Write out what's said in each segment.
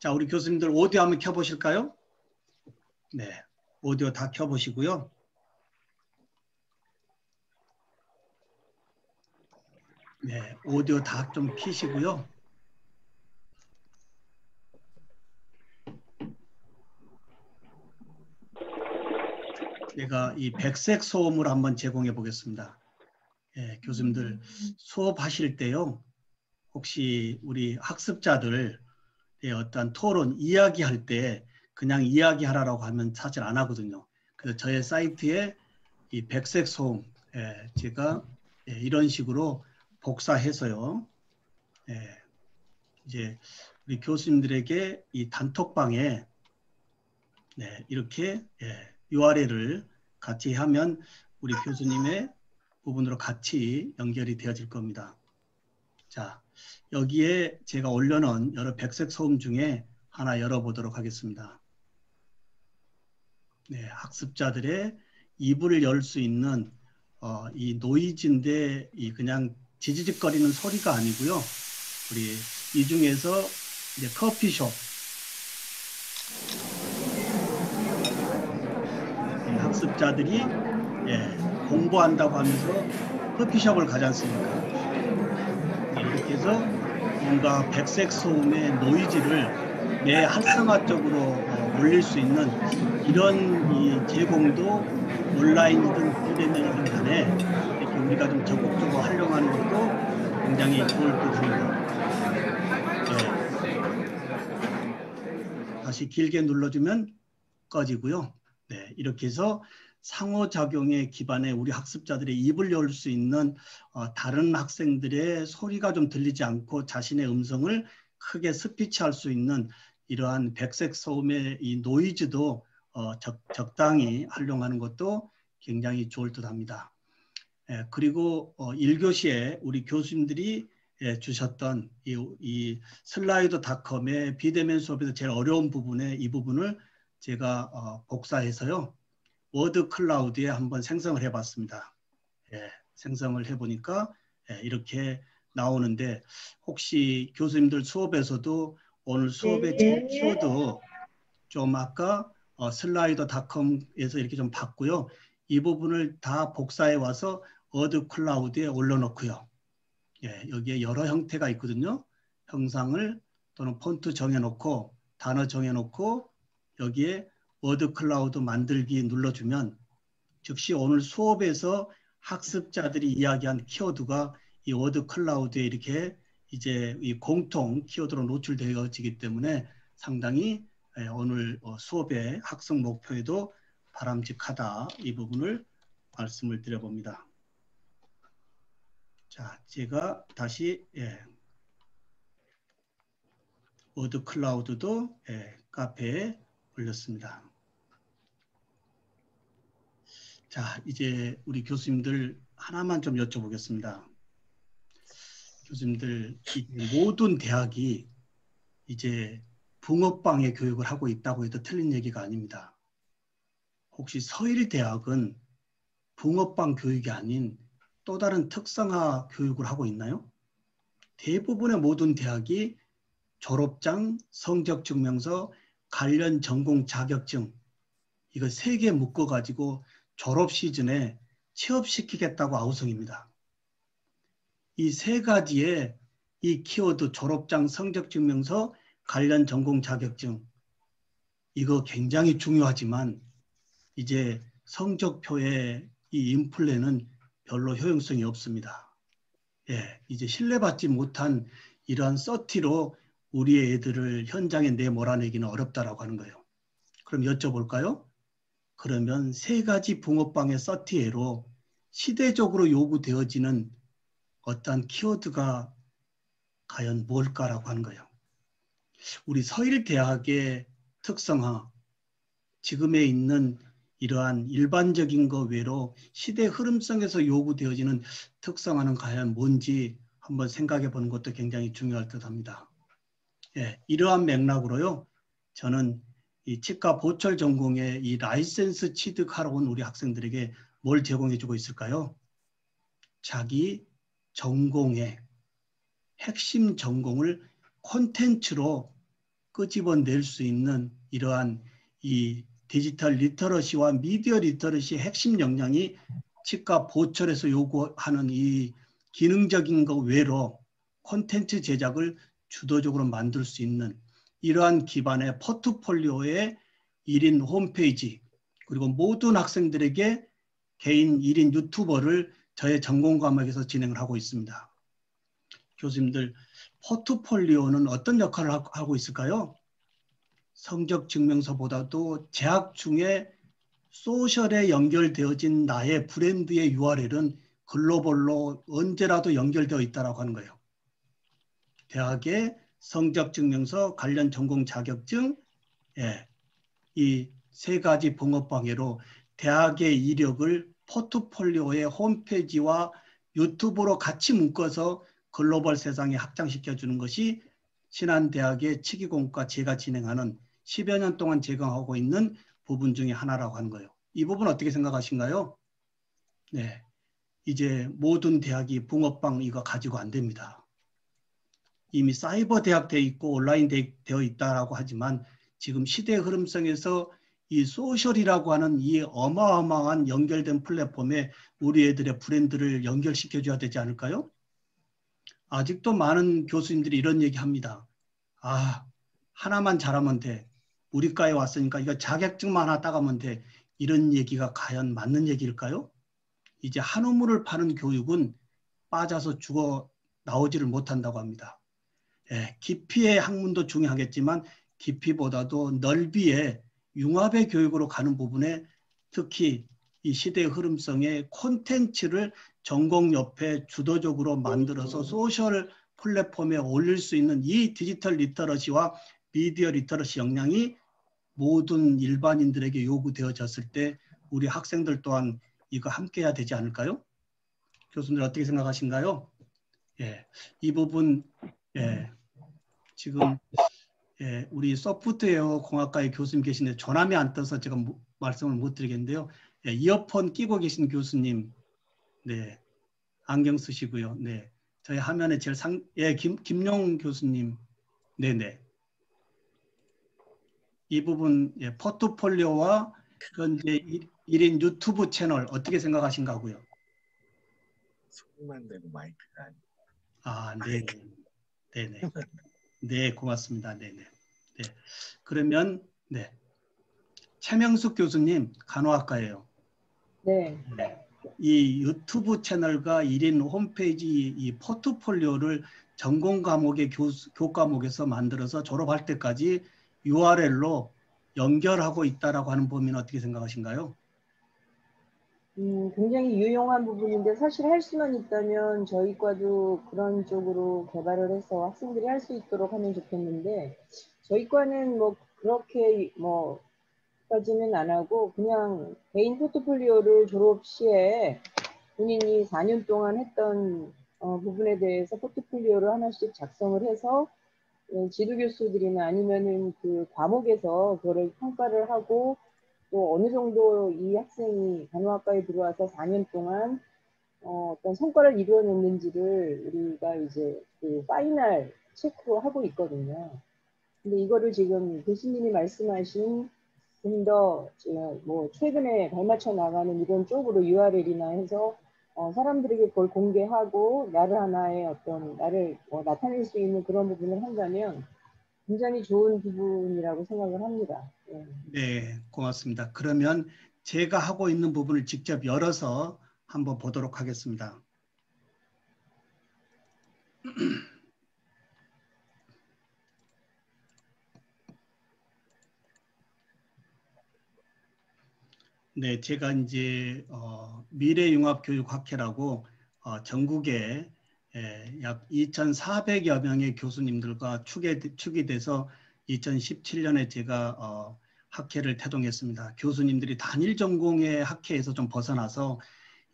자, 우리 교수님들 오디오 한번 켜보실까요? 네, 오디오 다 켜보시고요. 네, 오디오 다 좀 켜시고요. 제가 이 백색 소음을 한번 제공해 보겠습니다. 예, 교수님들 수업하실 때요. 혹시 우리 학습자들 어떤 토론 이야기할 때 그냥 이야기하라고 하면 사실 안 하거든요. 그래서 저의 사이트에 이 백색 소음 제가 이런 식으로 복사해서요. 이제 우리 교수님들에게 이 단톡방에 이렇게 URL을 같이 하면 우리 교수님의 부분으로 같이 연결이 되어질 겁니다. 자, 여기에 제가 올려놓은 여러 백색 소음 중에 하나 열어보도록 하겠습니다. 네, 학습자들의 입을 열 수 있는 이 노이즈인데 이 그냥 지지직거리는 소리가 아니고요. 우리 이 중에서 이제 커피숍, 학습자들이 공부한다고 하면서 커피숍을 가지 않습니까? 이렇게 해서 뭔가 백색 소음의 노이즈를 내 활성화 쪽으로 올릴 수 있는 이런 이 제공도 온라인이든 비대면이든 간에 이렇게 우리가 좀 적극적으로 활용하는 것도 굉장히 좋을 듯 합니다. 다시 길게 눌러주면 꺼지고요. 네, 이렇게 해서 상호작용에 기반해 우리 학습자들의 입을 열 수 있는 다른 학생들의 소리가 좀 들리지 않고 자신의 음성을 크게 스피치할 수 있는 이러한 백색 소음의 이 노이즈도 적당히 활용하는 것도 굉장히 좋을 듯 합니다. 그리고 1교시에 우리 교수님들이 주셨던 이 슬라이드닷컴의 비대면 수업에서 제일 어려운 부분에 이 부분을 제가 복사해서요. 워드 클라우드에 한번 생성을 해봤습니다. 생성을 해보니까 이렇게 나오는데 혹시 교수님들 수업에서도 오늘 수업의 키워드 좀 아까 슬라이더닷컴에서 이렇게 좀 봤고요. 이 부분을 다 복사해 와서 워드 클라우드에 올려놓고요. 여기에 여러 형태가 있거든요. 형상을 또는 폰트 정해놓고 단어 정해놓고 여기에 워드 클라우드 만들기 눌러주면 즉시 오늘 수업에서 학습자들이 이야기한 키워드가 이 워드 클라우드에 이렇게 이제 이 공통 키워드로 노출되어지기 때문에 상당히 오늘 수업의 학습 목표에도 바람직하다 이 부분을 말씀을 드려봅니다. 자, 제가 다시 워드 클라우드도 카페에 올렸습니다. 자, 이제 우리 교수님들 하나만 좀 여쭤보겠습니다. 교수님들 모든 대학이 이제 붕어빵의 교육을 하고 있다고 해도 틀린 얘기가 아닙니다. 혹시 서일대학은 붕어빵 교육이 아닌 또 다른 특성화 교육을 하고 있나요? 대부분의 모든 대학이 졸업장, 성적증명서, 관련 전공 자격증 이거 3개 묶어가지고 졸업 시즌에 취업시키겠다고 아우성입니다. 이 3가지의 이 키워드 졸업장, 성적증명서, 관련 전공 자격증 이거 굉장히 중요하지만 이제 성적표의 이 인플레는 별로 효용성이 없습니다. 이제 신뢰받지 못한 이러한 서티로 우리의 애들을 현장에 내몰아내기는 어렵다라고 하는 거예요. 그럼 여쭤볼까요? 그러면 3가지 붕어빵의 서티에로 시대적으로 요구되어지는 어떠한 키워드가 과연 뭘까라고 하는 거예요. 우리 서일대학의 특성화, 지금에 있는 이러한 일반적인 것 외로 시대 흐름성에서 요구되어지는 특성화는 과연 뭔지 한번 생각해 보는 것도 굉장히 중요할 듯 합니다. 이러한 맥락으로요. 저는 이 치과 보철 전공의 이 라이센스 취득하러 온 우리 학생들에게 뭘 제공해 주고 있을까요? 자기 전공의 핵심 전공을 콘텐츠로 끄집어낼 수 있는 이러한 이 디지털 리터러시와 미디어 리터러시의 핵심 역량이 치과 보철에서 요구하는 이 기능적인 것 외로 콘텐츠 제작을 주도적으로 만들 수 있는 이러한 기반의 포트폴리오의 1인 홈페이지, 그리고 모든 학생들에게 개인 1인 유튜버를 저의 전공 과목에서 진행을 하고 있습니다. 교수님들, 포트폴리오는 어떤 역할을 하고 있을까요? 성적 증명서보다도 재학 중에 소셜에 연결되어진 나의 브랜드의 URL은 글로벌로 언제라도 연결되어 있다고 하는 거예요. 대학의 성적 증명서, 관련 전공 자격증, 예, 이 세 가지 붕어 방해로 대학의 이력을 포트폴리오의 홈페이지와 유튜브로 같이 묶어서 글로벌 세상에 확장시켜 주는 것이 신한대학의 치기공과 제가 진행하는 10여 년 동안 제공하고 있는 부분 중에 하나라고 하는 거예요. 이 부분 어떻게 생각하신가요? 네, 이제 모든 대학이 붕어빵 이거 가지고 안 됩니다. 이미 사이버 대학 되어 있고 온라인 되어 있다라고 하지만 지금 시대의 흐름성에서 이 소셜이라고 하는 이 어마어마한 연결된 플랫폼에 우리 애들의 브랜드를 연결시켜줘야 되지 않을까요? 아직도 많은 교수님들이 이런 얘기합니다. 아, 하나만 잘하면 돼. 우리 과에 왔으니까 이거 자격증만 하나 따가면 돼. 이런 얘기가 과연 맞는 얘기일까요? 이제 한우물을 파는 교육은 빠져서 죽어 나오지를 못한다고 합니다. 예, 깊이의 학문도 중요하겠지만 깊이보다도 넓이의 융합의 교육으로 가는 부분에 특히 이 시대의 흐름성의 콘텐츠를 전공 옆에 주도적으로 만들어서 소셜 플랫폼에 올릴 수 있는 이 디지털 리터러시와 미디어 리터러시 역량이 모든 일반인들에게 요구되어졌을 때 우리 학생들 또한 이거 함께 해야 되지 않을까요? 교수님들 어떻게 생각하신가요? 예, 이 부분 예, 지금 예, 우리 소프트웨어 공학과의 교수님 계신데 전화면 안 떠서 제가 말씀을 못 드리겠는데요. 예, 이어폰 끼고 계신 교수님, 네, 안경 쓰시고요. 네, 저희 화면에 제일 예, 김용 교수님, 네네. 이 부분 예, 포트폴리오와 현재 1인 유튜브 채널 어떻게 생각하신가 하고요. 소리만 내고 마이크가 아니고. 아, 네, 네네. 네, 고맙습니다. 네네. 네, 그러면 네, 최명숙 교수님 간호학과예요. 네. 이 유튜브 채널과 1인 홈페이지 이 포트폴리오를 전공 과목의 교과목에서 만들어서 졸업할 때까지 URL로 연결하고 있다라고 하는 범위는 어떻게 생각하신가요? 굉장히 유용한 부분인데 사실 할 수만 있다면 저희 과도 그런 쪽으로 개발을 해서 학생들이 할 수 있도록 하면 좋겠는데 저희 과는 뭐 그렇게 까지는 안 하고 그냥 개인 포트폴리오를 졸업 시에 본인이 4년 동안 했던 부분에 대해서 포트폴리오를 하나씩 작성을 해서 지도 교수들이나 아니면은 그 과목에서 그거를 평가를 하고 또 어느 정도 이 학생이 간호학과에 들어와서 4년 동안 어떤 성과를 이루어냈는지를 우리가 이제 그 파이널 체크하고 있거든요. 근데 이거를 지금 교수님이 말씀하신 좀 더 최근에 발맞춰 나가는 이런 쪽으로 URL이나 해서 사람들에게 그걸 공개하고 나를 하나의 어떤 나를 나타낼 수 있는 그런 부분을 한다면 굉장히 좋은 부분이라고 생각을 합니다. 네. 네, 고맙습니다. 그러면 제가 하고 있는 부분을 직접 열어서 한번 보도록 하겠습니다. 네, 제가 이제 미래융합교육학회라고 전국에 약 2,400여 명의 교수님들과 축이 돼서 2017년에 제가 학회를 태동했습니다. 교수님들이 단일 전공의 학회에서 좀 벗어나서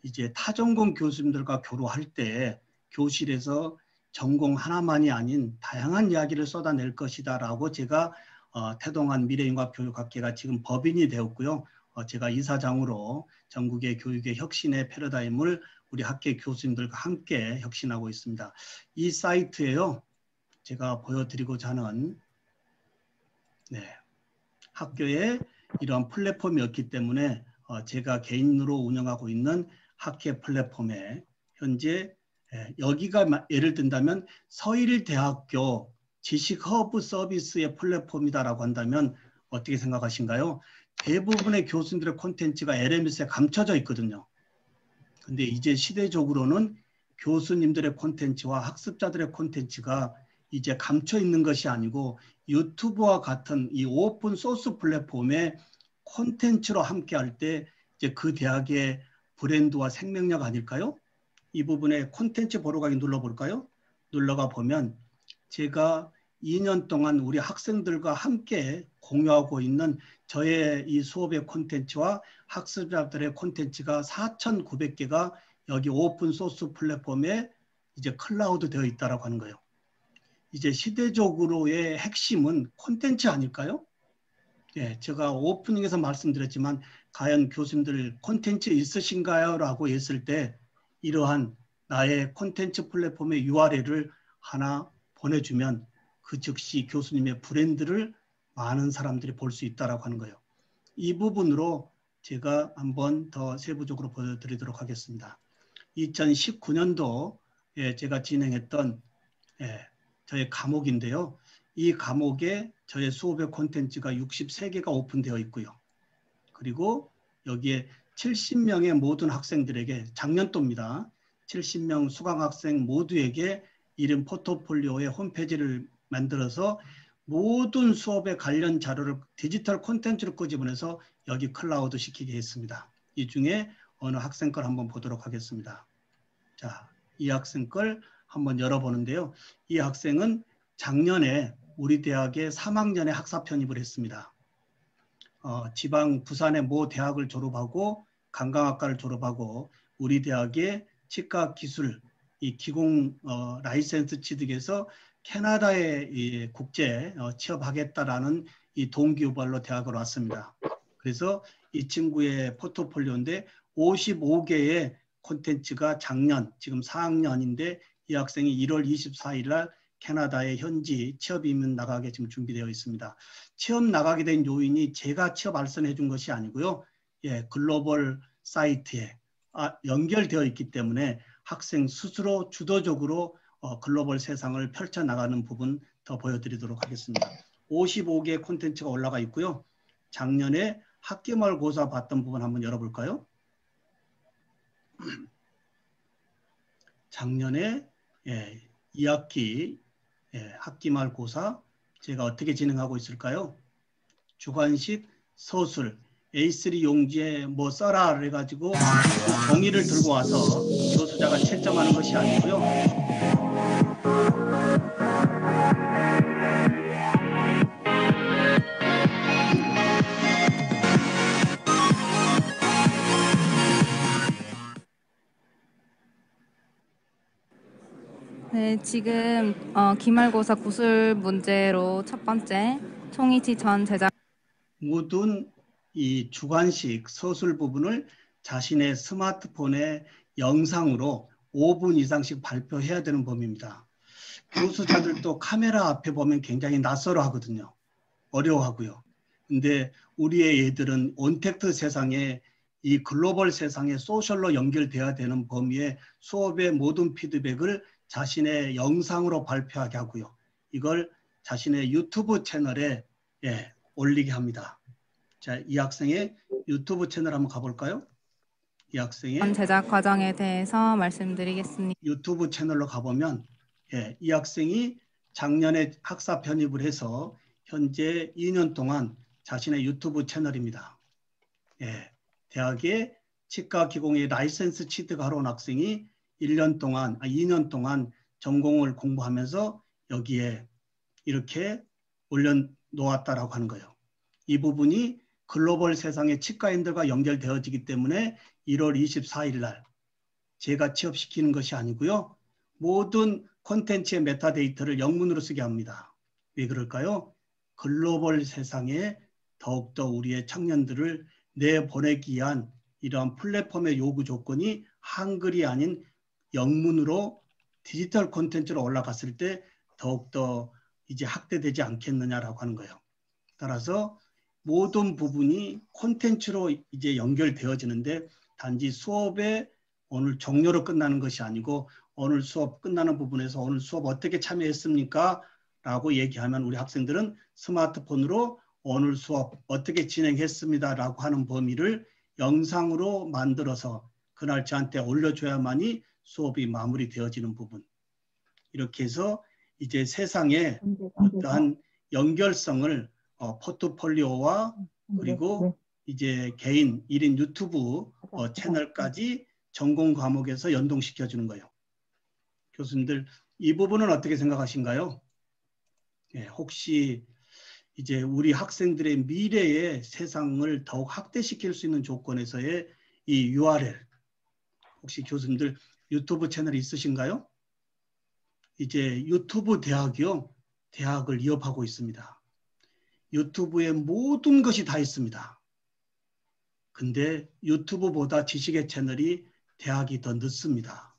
이제 타전공 교수님들과 교류할 때 교실에서 전공 하나만이 아닌 다양한 이야기를 쏟아낼 것이다라고 제가 태동한 미래융합교육학회가 지금 법인이 되었고요. 제가 이사장으로 전국의 교육의 혁신의 패러다임을 우리 학계 교수님들과 함께 혁신하고 있습니다. 이 사이트에요. 제가 보여드리고자 하는 네, 학교에 이러한 플랫폼이었기 때문에 제가 개인으로 운영하고 있는 학회 플랫폼에 현재 여기가 예를 든다면 서일대학교 지식허브 서비스의 플랫폼이다라고 한다면 어떻게 생각하신가요? 대부분의 교수님들의 콘텐츠가 LMS에 감춰져 있거든요. 근데 이제 시대적으로는 교수님들의 콘텐츠와 학습자들의 콘텐츠가 이제 감춰 있는 것이 아니고 유튜브와 같은 이 오픈 소스 플랫폼의 콘텐츠로 함께 할 때 이제 그 대학의 브랜드와 생명력 아닐까요? 이 부분에 콘텐츠 보러 가기 눌러볼까요? 눌러가 보면 제가 2년 동안 우리 학생들과 함께 공유하고 있는 저의 이 수업의 콘텐츠와 학습자들의 콘텐츠가 4,900개가 여기 오픈 소스 플랫폼에 이제 클라우드 되어 있다라고 하는 거예요. 이제 시대적으로의 핵심은 콘텐츠 아닐까요? 예, 제가 오프닝에서 말씀드렸지만 과연 교수님들 콘텐츠 있으신가요? 라고 했을 때 이러한 나의 콘텐츠 플랫폼의 URL을 하나 보내주면 그 즉시 교수님의 브랜드를 많은 사람들이 볼 수 있다라고 하는 거예요. 이 부분으로 제가 한번 더 세부적으로 보여드리도록 하겠습니다. 2019년도에 제가 진행했던 저의 과목인데요. 이 과목에 저의 수업의 콘텐츠가 63개가 오픈되어 있고요. 그리고 여기에 70명의 모든 학생들에게 작년도입니다. 70명 수강학생 모두에게 이름 포트폴리오의 홈페이지를 만들어서 모든 수업에 관련 자료를 디지털 콘텐츠로 끄집어내서 여기 클라우드 시키게 했습니다. 이 중에 어느 학생 걸 한번 보도록 하겠습니다. 자, 이 학생 걸 한번 열어보는데요. 이 학생은 작년에 우리 대학에 3학년에 학사 편입을 했습니다. 지방 부산의 모 대학을 졸업하고 관광학과를 졸업하고 우리 대학의 치과 기술 이 기공 라이센스 취득해서 캐나다에 이 국제 취업하겠다라는 이 동기유발로 대학을 왔습니다. 그래서 이 친구의 포트폴리오인데 55개의 콘텐츠가 작년 지금 4학년인데 이 학생이 1월 24일 날 캐나다의 현지 취업 이민 나가게 지금 준비되어 있습니다. 취업 나가게 된 요인이 제가 취업 알선해 준 것이 아니고요. 예, 글로벌 사이트에 연결되어 있기 때문에 학생 스스로 주도적으로 글로벌 세상을 펼쳐나가는 부분 더 보여드리도록 하겠습니다. 55개 콘텐츠가 올라가 있고요. 작년에 학기말 고사 봤던 부분 한번 열어볼까요? 작년에 2학기 학기말 고사 제가 어떻게 진행하고 있을까요? 주관식 서술 A3 용지에 뭐 써라 그래가지고 종이를 들고 와서 교수자가 채점하는 것이 아니고요. 네, 지금 기말고사 구술 문제로 첫 번째 송이지 전 제작 모든 이 주관식 서술 부분을 자신의 스마트폰에 영상으로 5분 이상씩 발표해야 되는 범위입니다. 교수자들도 카메라 앞에 보면 굉장히 낯설어 하거든요. 어려워하고요. 근데 우리의 애들은 온택트 세상에 이 글로벌 세상에 소셜로 연결돼야 되는 범위에 수업의 모든 피드백을 자신의 영상으로 발표하게 하고요. 이걸 자신의 유튜브 채널에 올리게 합니다. 자, 이 학생의 유튜브 채널 한번 가볼까요? 이 학생의 제작 과정에 대해서 말씀드리겠습니다. 유튜브 채널로 가보면 이 학생이 작년에 학사 편입을 해서 현재 2년 동안 자신의 유튜브 채널입니다. 대학의 치과 기공의 라이센스 취득하러 온 학생이 2년 동안 전공을 공부하면서 여기에 이렇게 올려놓았다라고 하는 거예요. 이 부분이 글로벌 세상의 치과인들과 연결되어지기 때문에 1월 24일 날 제가 취업시키는 것이 아니고요. 모든 콘텐츠의 메타데이터를 영문으로 쓰게 합니다. 왜 그럴까요? 글로벌 세상에 더욱더 우리의 청년들을 내보내기 위한 이러한 플랫폼의 요구 조건이 한글이 아닌 영문으로 디지털 콘텐츠로 올라갔을 때 더욱더 이제 확대되지 않겠느냐라고 하는 거예요. 따라서 모든 부분이 콘텐츠로 이제 연결되어지는데 단지 수업에 오늘 종료로 끝나는 것이 아니고 오늘 수업 끝나는 부분에서 오늘 수업 어떻게 참여했습니까? 라고 얘기하면 우리 학생들은 스마트폰으로 오늘 수업 어떻게 진행했습니다. 라고 하는 범위를 영상으로 만들어서 그날 저한테 올려줘야만이 수업이 마무리되어지는 부분. 이렇게 해서 이제 세상에 어떠한 연결성을 포트폴리오와 그리고 이제 개인 1인 유튜브 채널까지 전공 과목에서 연동시켜 주는 거예요. 교수님들 이 부분은 어떻게 생각하신가요? 예, 혹시 이제 우리 학생들의 미래의 세상을 더욱 확대시킬 수 있는 조건에서의 이 URL 혹시 교수님들 유튜브 채널이 있으신가요? 이제 유튜브 대학이요. 대학을 이어가고 있습니다. 유튜브에 모든 것이 다 있습니다. 근데 유튜브보다 지식의 채널이 대학이 더 늦습니다.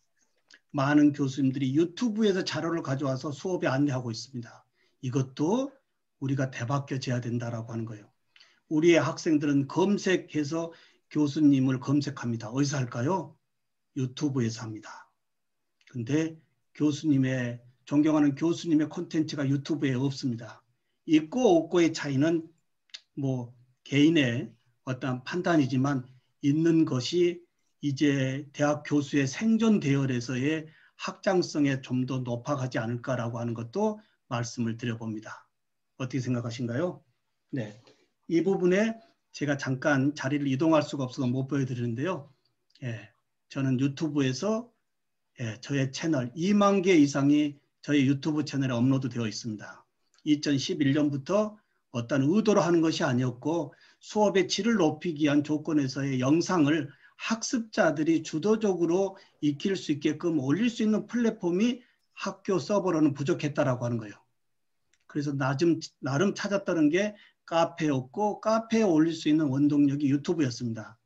많은 교수님들이 유튜브에서 자료를 가져와서 수업에 안내하고 있습니다. 이것도 우리가 되바뀌어져야 된다라고 하는 거예요. 우리의 학생들은 검색해서 교수님을 검색합니다. 어디서 할까요? 유튜브에서 합니다. 근데 교수님의 존경하는 교수님의 콘텐츠가 유튜브에 없습니다. 있고 없고의 차이는 뭐 개인의 어떤 판단이지만 있는 것이 이제 대학 교수의 생존 대열에서의 확장성에 좀 더 높아가지 않을까라고 하는 것도 말씀을 드려봅니다. 어떻게 생각하신가요? 네, 이 부분에 제가 잠깐 자리를 이동할 수가 없어서 못 보여드리는데요. 예, 저는 유튜브에서 저의 채널 2만 개 이상이 저의 유튜브 채널에 업로드되어 있습니다. 2011년부터 어떤 의도로 하는 것이 아니었고 수업의 질을 높이기 위한 조건에서의 영상을 학습자들이 주도적으로 익힐 수 있게끔 올릴 수 있는 플랫폼이 학교 서버로는 부족했다라고 하는 거예요. 그래서 나름 찾았다는 게 카페였고 카페에 올릴 수 있는 원동력이 유튜브였습니다.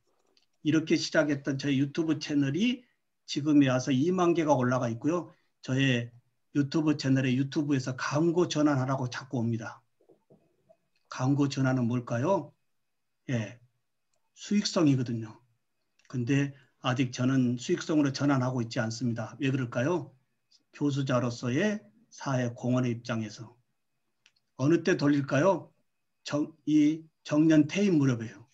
이렇게 시작했던 저희 유튜브 채널이 지금에 와서 2만 개가 올라가 있고요. 저의 유튜브 채널에 유튜브에서 광고 전환하라고 자꾸 옵니다. 광고 전환은 뭘까요? 예, 수익성이거든요. 근데 아직 저는 수익성으로 전환하고 있지 않습니다. 왜 그럴까요? 교수자로서의 사회 공헌의 입장에서. 어느 때 돌릴까요? 이 정년 퇴임 무렵이에요.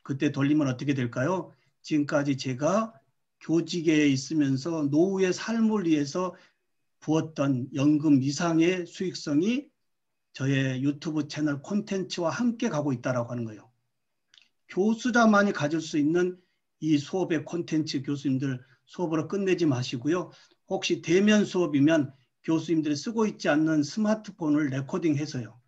그때 돌리면 어떻게 될까요? 지금까지 제가 교직에 있으면서 노후의 삶을 위해서 부었던 연금 이상의 수익성이 저의 유튜브 채널 콘텐츠와 함께 가고 있다고 하는 거예요. 교수자만이 가질 수 있는 이 수업의 콘텐츠 교수님들 수업으로 끝내지 마시고요. 혹시 대면 수업이면 교수님들이 쓰고 있지 않는 스마트폰을 레코딩해서요.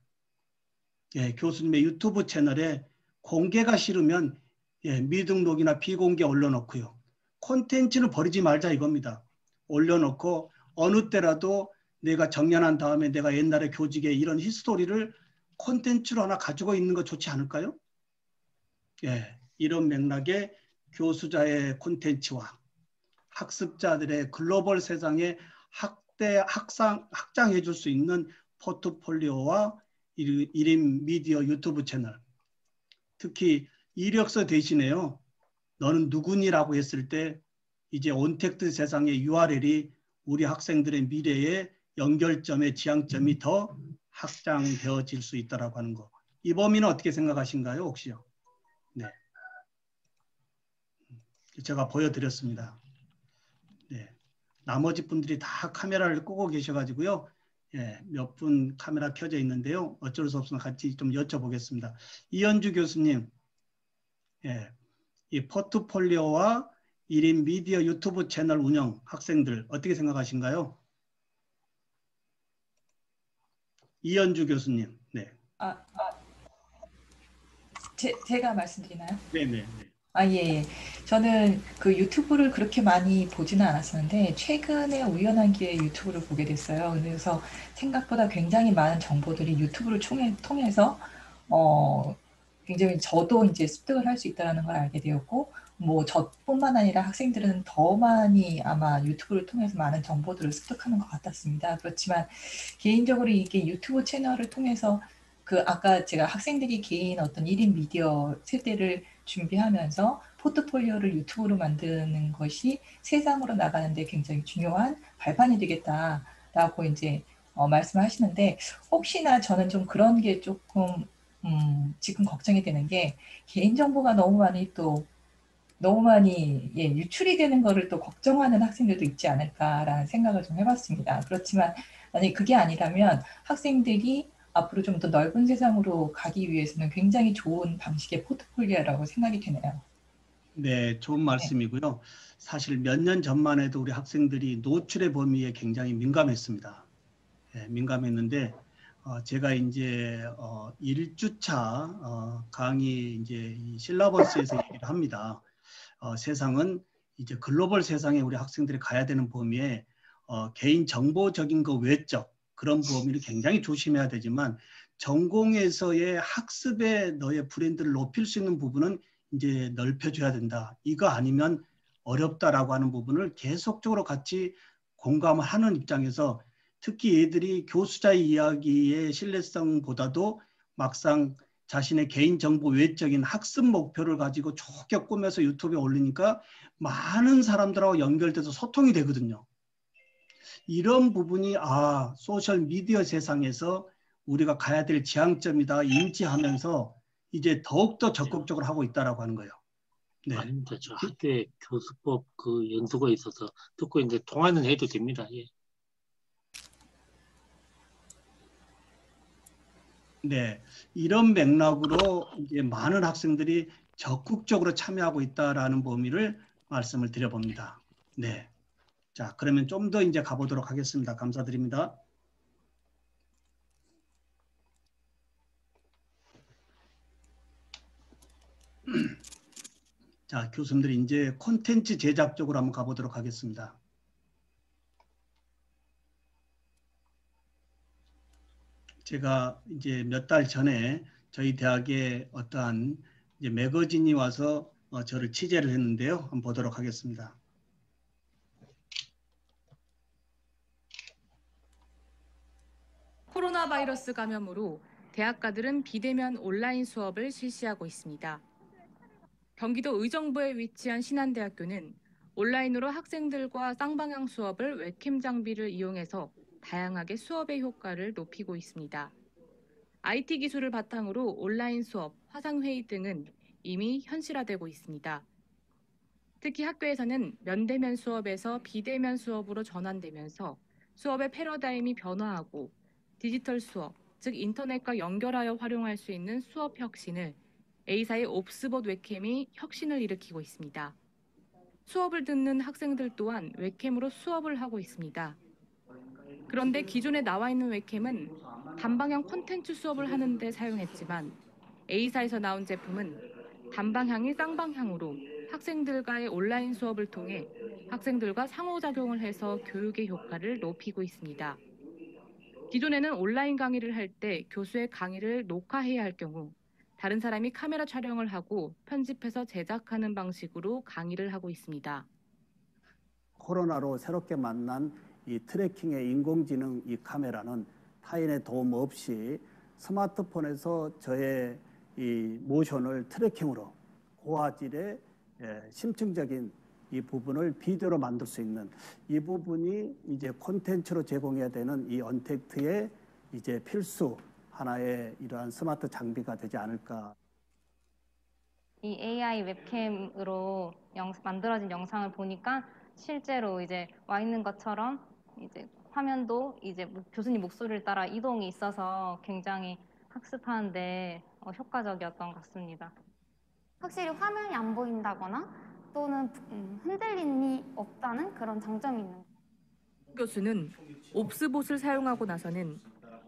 예, 교수님의 유튜브 채널에 공개가 싫으면 미등록이나 비공개 올려놓고요. 콘텐츠는 버리지 말자 이겁니다. 올려놓고 어느 때라도 내가 정년한 다음에 내가 옛날에 교직에 이런 히스토리를 콘텐츠로 하나 가지고 있는 거 좋지 않을까요? 예, 이런 맥락의 교수자의 콘텐츠와 학습자들의 글로벌 세상에 확장해 줄 수 있는 포트폴리오와 1인 미디어 유튜브 채널. 특히 이력서 대신에요. 너는 누구니라고 했을 때 이제 온택트 세상의 URL이 우리 학생들의 미래의 연결점의 지향점이 더 확장되어질 수 있다라고 하는 거. 이 범위는 어떻게 생각하신가요, 혹시요? 네. 제가 보여드렸습니다. 네. 나머지 분들이 다 카메라를 끄고 계셔가지고요. 예, 몇 분 카메라 켜져 있는데요. 어쩔 수 없으면 같이 좀 여쭤보겠습니다. 이현주 교수님, 예, 이 포트폴리오와 1인 미디어 유튜브 채널 운영 학생들 어떻게 생각하신가요? 이현주 교수님. 네. 제가 말씀드리나요? 네네. 예. 저는 그 유튜브를 그렇게 많이 보지는 않았었는데 최근에 우연한 기회에 유튜브를 보게 됐어요. 그래서 생각보다 굉장히 많은 정보들이 유튜브를 통해서 굉장히 저도 이제 습득을 할 수 있다는 걸 알게 되었고, 뭐 저뿐만 아니라 학생들은 더 많이 아마 유튜브를 통해서 많은 정보들을 습득하는 것 같았습니다. 그렇지만 개인적으로 이게 유튜브 채널을 통해서 그 아까 제가 학생들이 개인 어떤 1인 미디어 세대를 준비하면서 포트폴리오를 유튜브로 만드는 것이 세상으로 나가는데 굉장히 중요한 발판이 되겠다라고 이제 말씀하시는데 혹시나 저는 좀 그런 게 조금 지금 걱정이 되는 게 개인정보가 너무 많이 유출이 되는 거를 또 걱정하는 학생들도 있지 않을까라는 생각을 좀 해봤습니다. 그렇지만 만약에 그게 아니라면 학생들이 앞으로 좀 더 넓은 세상으로 가기 위해서는 굉장히 좋은 방식의 포트폴리오라고 생각이 되네요. 네, 좋은 말씀이고요. 사실 몇 년 전만 해도 우리 학생들이 노출의 범위에 굉장히 민감했습니다. 민감했는데 제가 이제 1주차 강의 이제 이 실라버스에서 얘기를 합니다. 세상은 이제 글로벌 세상에 우리 학생들이 가야 되는 범위에 개인 정보적인 거 외적 그런 범위를 굉장히 조심해야 되지만 전공에서의 학습에 너의 브랜드를 높일 수 있는 부분은 이제 넓혀줘야 된다. 이거 아니면 어렵다라고 하는 부분을 계속적으로 같이 공감을 하는 입장에서 특히 얘들이 교수자의 이야기의 신뢰성보다도 막상 자신의 개인정보 외적인 학습 목표를 가지고 쭉 꾸며서 유튜브에 올리니까 많은 사람들하고 연결돼서 소통이 되거든요. 이런 부분이 소셜미디어 세상에서 우리가 가야 될 지향점이다 인지하면서 이제 더욱더 적극적으로 하고 있다라고 하는 거예요. 네. 아닙니다. 저 학교에 교수법 그 연수가 있어서 듣고 이제 통화는 해도 됩니다. 예. 네, 이런 맥락으로 이제 많은 학생들이 적극적으로 참여하고 있다라는 범위를 말씀을 드려봅니다. 네, 자 그러면 좀 더 이제 가보도록 하겠습니다. 감사드립니다. 자, 교수님들이 이제 콘텐츠 제작 쪽으로 한번 가보도록 하겠습니다. 제가 이제 몇 달 전에 저희 대학에 어떠한 이제 매거진이 와서 저를 취재를 했는데요. 한번 보도록 하겠습니다. 코로나 바이러스 감염으로 대학가들은 비대면 온라인 수업을 실시하고 있습니다. 경기도 의정부에 위치한 신한대학교는 온라인으로 학생들과 쌍방향 수업을 웹캠 장비를 이용해서 다양하게 수업의 효과를 높이고 있습니다. IT 기술을 바탕으로 온라인 수업, 화상회의 등은 이미 현실화되고 있습니다. 특히 학교에서는 면대면 수업에서 비대면 수업으로 전환되면서 수업의 패러다임이 변화하고 디지털 수업, 즉 인터넷과 연결하여 활용할 수 있는 수업 혁신을 A사의 옵스봇 웹캠이 혁신을 일으키고 있습니다. 수업을 듣는 학생들 또한 웹캠으로 수업을 하고 있습니다. 그런데 기존에 나와 있는 웹캠은 단방향 콘텐츠 수업을 하는 데 사용했지만 A사에서 나온 제품은 단방향이 쌍방향으로 학생들과의 온라인 수업을 통해 학생들과 상호작용을 해서 교육의 효과를 높이고 있습니다. 기존에는 온라인 강의를 할 때 교수의 강의를 녹화해야 할 경우 다른 사람이 카메라 촬영을 하고 편집해서 제작하는 방식으로 강의를 하고 있습니다. 코로나로 새롭게 만난 이 트래킹의 인공지능 이 카메라는 타인의 도움 없이 스마트폰에서 저의 이 모션을 트래킹으로 고화질의 심층적인 이 부분을 비디오로 만들 수 있는 이 부분이 이제 콘텐츠로 제공해야 되는 이 언택트의 이제 필수 하나의 이러한 스마트 장비가 되지 않을까. 이 AI 웹캠으로 만들어진 영상을 보니까 실제로 이제 와 있는 것처럼 이제 화면도 이제 교수님 목소리를 따라 이동이 있어서 굉장히 학습하는데 효과적이었던 것 같습니다. 확실히 화면이 안 보인다거나 또는 흔들림이 없다는 그런 장점이 있는 거예요. 교수는 옵스봇을 사용하고 나서는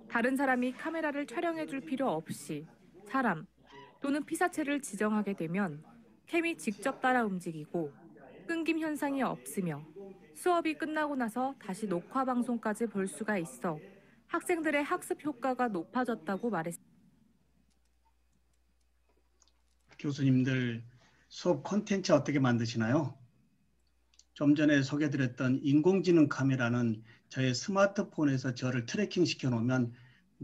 다른 사람이 카메라를 촬영해줄 필요 없이 사람 또는 피사체를 지정하게 되면 캠이 직접 따라 움직이고 끊김 현상이 없으며 수업이 끝나고 나서 다시 녹화 방송까지 볼 수가 있어 학생들의 학습 효과가 높아졌다고 말했습니다. 교수님들 수업 콘텐츠 어떻게 만드시나요? 좀 전에 소개드렸던 인공지능 카메라는 저의 스마트폰에서 저를 트래킹 시켜 놓으면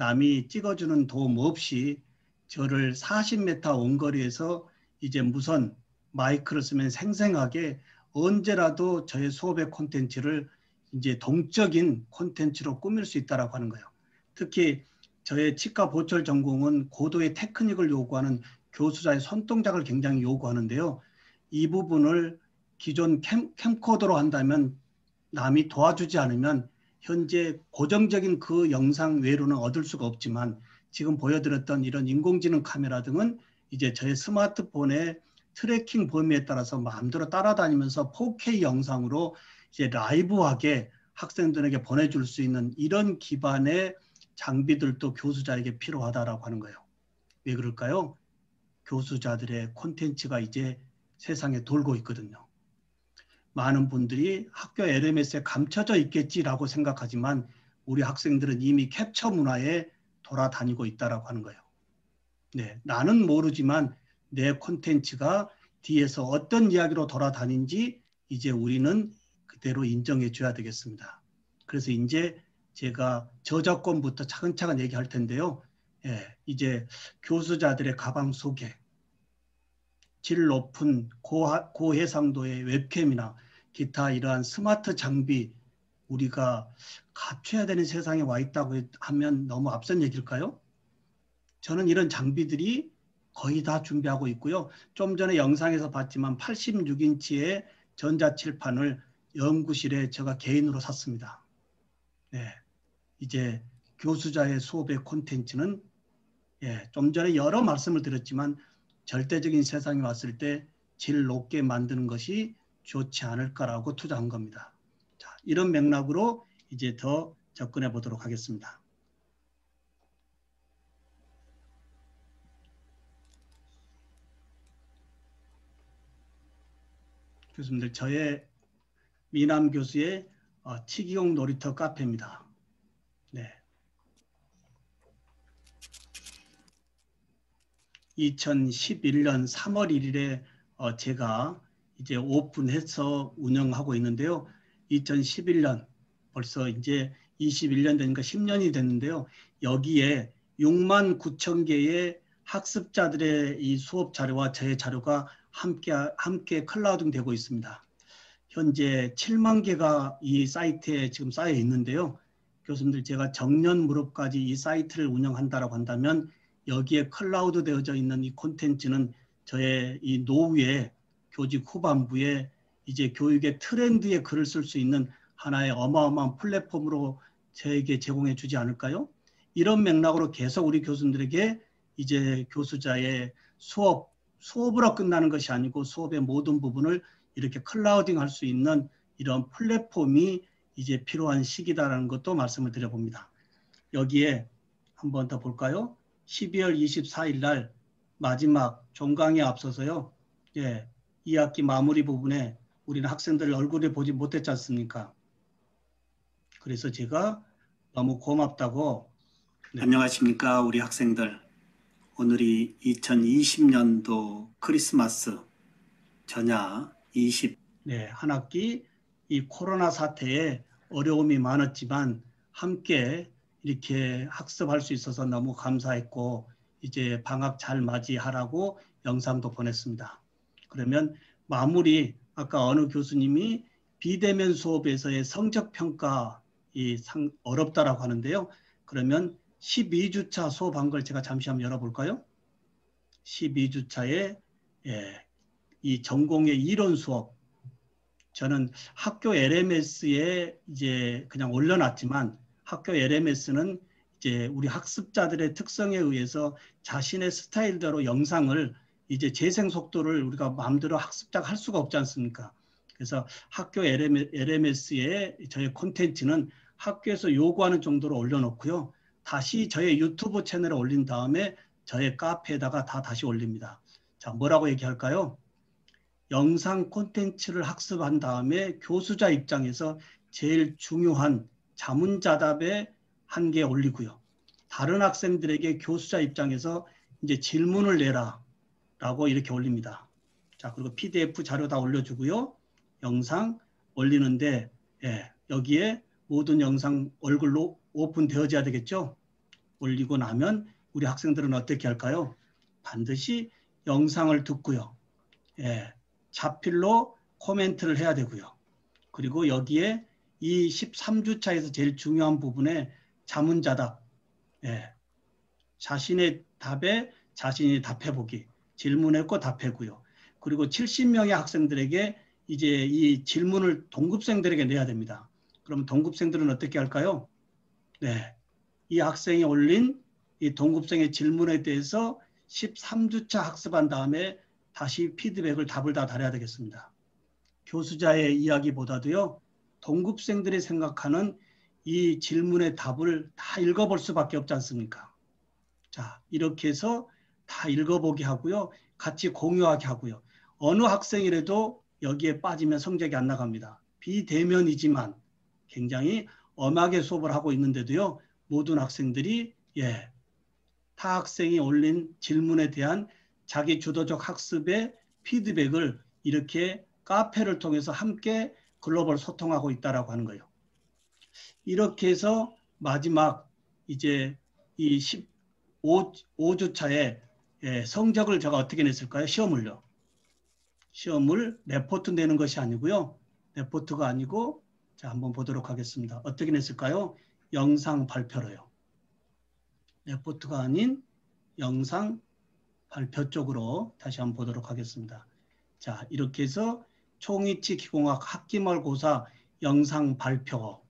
남이 찍어주는 도움 없이 저를 40m 원거리에서 이제 무선 마이크를 쓰면 생생하게 언제라도 저의 수업의 콘텐츠를 이제 동적인 콘텐츠로 꾸밀 수 있다라고 하는 거예요. 특히 저의 치과 보철 전공은 고도의 테크닉을 요구하는 교수자의 손동작을 굉장히 요구하는데요. 이 부분을 기존 캠코더로 한다면 남이 도와주지 않으면 현재 고정적인 그 영상 외로는 얻을 수가 없지만 지금 보여드렸던 이런 인공지능 카메라 등은 이제 저의 스마트폰의 트래킹 범위에 따라서 마음대로 따라다니면서 4K 영상으로 이제 라이브하게 학생들에게 보내줄 수 있는 이런 기반의 장비들도 교수자에게 필요하다라고 하는 거예요. 왜 그럴까요? 교수자들의 콘텐츠가 이제 세상에 돌고 있거든요. 많은 분들이 학교 LMS에 감춰져 있겠지라고 생각하지만 우리 학생들은 이미 캡처 문화에 돌아다니고 있다라고 하는 거예요. 네, 나는 모르지만 내 콘텐츠가 뒤에서 어떤 이야기로 돌아다닌지 이제 우리는 그대로 인정해 줘야 되겠습니다. 그래서 이제 제가 저작권부터 차근차근 얘기할 텐데요. 예, 이제 교수자들의 가방 속에 질 높은 고해상도의 웹캠이나 기타 이러한 스마트 장비 우리가 갖춰야 되는 세상에 와 있다고 하면 너무 앞선 얘기일까요? 저는 이런 장비들이 거의 다 준비하고 있고요. 좀 전에 영상에서 봤지만 86인치의 전자칠판을 연구실에 제가 개인으로 샀습니다. 네, 이제 교수자의 수업의 콘텐츠는 좀 전에 여러 말씀을 드렸지만 절대적인 세상에 왔을 때 질 높게 만드는 것이 좋지 않을까라고 투자한 겁니다. 자, 이런 맥락으로 이제 더 접근해 보도록 하겠습니다. 교수님들, 저의 미남 교수의 치기용 놀이터 카페입니다. 네. 2011년 3월 1일에 제가 이제 오픈해서 운영하고 있는데요. 2011년 벌써 이제 21년 되니까 10년이 됐는데요. 여기에 6만 9천 개의 학습자들의 이 수업 자료와 저의 자료가 함께 클라우딩 되고 있습니다. 현재 7만 개가 이 사이트에 지금 쌓여 있는데요. 교수님들, 제가 정년 무렵까지 이 사이트를 운영한다라고 한다면 여기에 클라우드 되어져 있는 이 콘텐츠는 저의 이 노후에 교직 후반부에 이제 교육의 트렌드에 글을 쓸 수 있는 하나의 어마어마한 플랫폼으로 저에게 제공해 주지 않을까요? 이런 맥락으로 계속 우리 교수님들에게 이제 교수자의 수업으로 끝나는 것이 아니고 수업의 모든 부분을 이렇게 클라우딩 할 수 있는 이런 플랫폼이 이제 필요한 시기다라는 것도 말씀을 드려봅니다. 여기에 한 번 더 볼까요? 12월 24일 날 마지막 종강에 앞서서요. 예, 2학기 마무리 부분에 우리는 학생들 얼굴을 보지 못했지 않습니까? 그래서 제가 너무 고맙다고. 네. 안녕하십니까 우리 학생들. 오늘이 2020년도 크리스마스 전야 20. 한 학기 이 코로나 사태에 어려움이 많았지만 함께 이렇게 학습할 수 있어서 너무 감사했고 이제 방학 잘 맞이하라고 영상도 보냈습니다. 그러면 마무리, 아까 어느 교수님이 비대면 수업에서의 성적평가 어렵다라고 하는데요. 그러면 12주차 수업한 걸 제가 잠시 한번 열어볼까요? 12주차에 이 전공의 이론 수업, 저는 학교 LMS에 이제 그냥 올려놨지만 학교 LMS는 이제 우리 학습자들의 특성에 의해서 자신의 스타일대로 영상을 이제 재생 속도를 우리가 마음대로 학습자가 할 수가 없지 않습니까? 그래서 학교 LMS에 저의 콘텐츠는 학교에서 요구하는 정도로 올려놓고요. 다시 저의 유튜브 채널에 올린 다음에 저의 카페에다가 다시 올립니다. 자, 뭐라고 얘기할까요? 영상 콘텐츠를 학습한 다음에 교수자 입장에서 제일 중요한 자문자답에 한 개 올리고요. 다른 학생들에게 교수자 입장에서 이제 질문을 내라 라고 이렇게 올립니다. 자, 그리고 PDF 자료 다 올려주고요. 영상 올리는데 여기에 모든 영상 얼굴로 오픈되어져야 되겠죠. 올리고 나면 우리 학생들은 어떻게 할까요? 반드시 영상을 듣고요. 예, 자필로 코멘트를 해야 되고요. 그리고 여기에 이 13주차에서 제일 중요한 부분에 자문자답, 예, 자신의 답에 자신이 답해보기, 질문했고 답해고요. 그리고 70명의 학생들에게 이제 이 질문을 동급생들에게 내야 됩니다. 그럼 동급생들은 어떻게 할까요? 네, 이 학생이 올린 이 동급생의 질문에 대해서 13주차 학습한 다음에 다시 피드백을 답을 다 달아야 되겠습니다. 교수자의 이야기보다도요, 동급생들이 생각하는 이 질문의 답을 다 읽어볼 수밖에 없지 않습니까? 자, 이렇게 해서 다 읽어보게 하고요. 같이 공유하게 하고요. 어느 학생이라도 여기에 빠지면 성적이 안 나갑니다. 비대면이지만 굉장히 엄하게 수업을 하고 있는데도요. 모든 학생들이 타 학생이 올린 질문에 대한 자기 주도적 학습의 피드백을 이렇게 카페를 통해서 함께 글로벌 소통하고 있다라고 하는 거예요. 이렇게 해서 마지막 이제 이 15주차에 성적을 제가 어떻게 냈을까요? 시험을요. 시험을 레포트 내는 것이 아니고요. 레포트가 아니고 자, 한번 보도록 하겠습니다. 어떻게 냈을까요? 영상 발표로요. 레포트가 아닌 영상 발표 쪽으로 다시 한번 보도록 하겠습니다. 자, 이렇게 해서 총이치 기공학 학기말고사 영상 발표.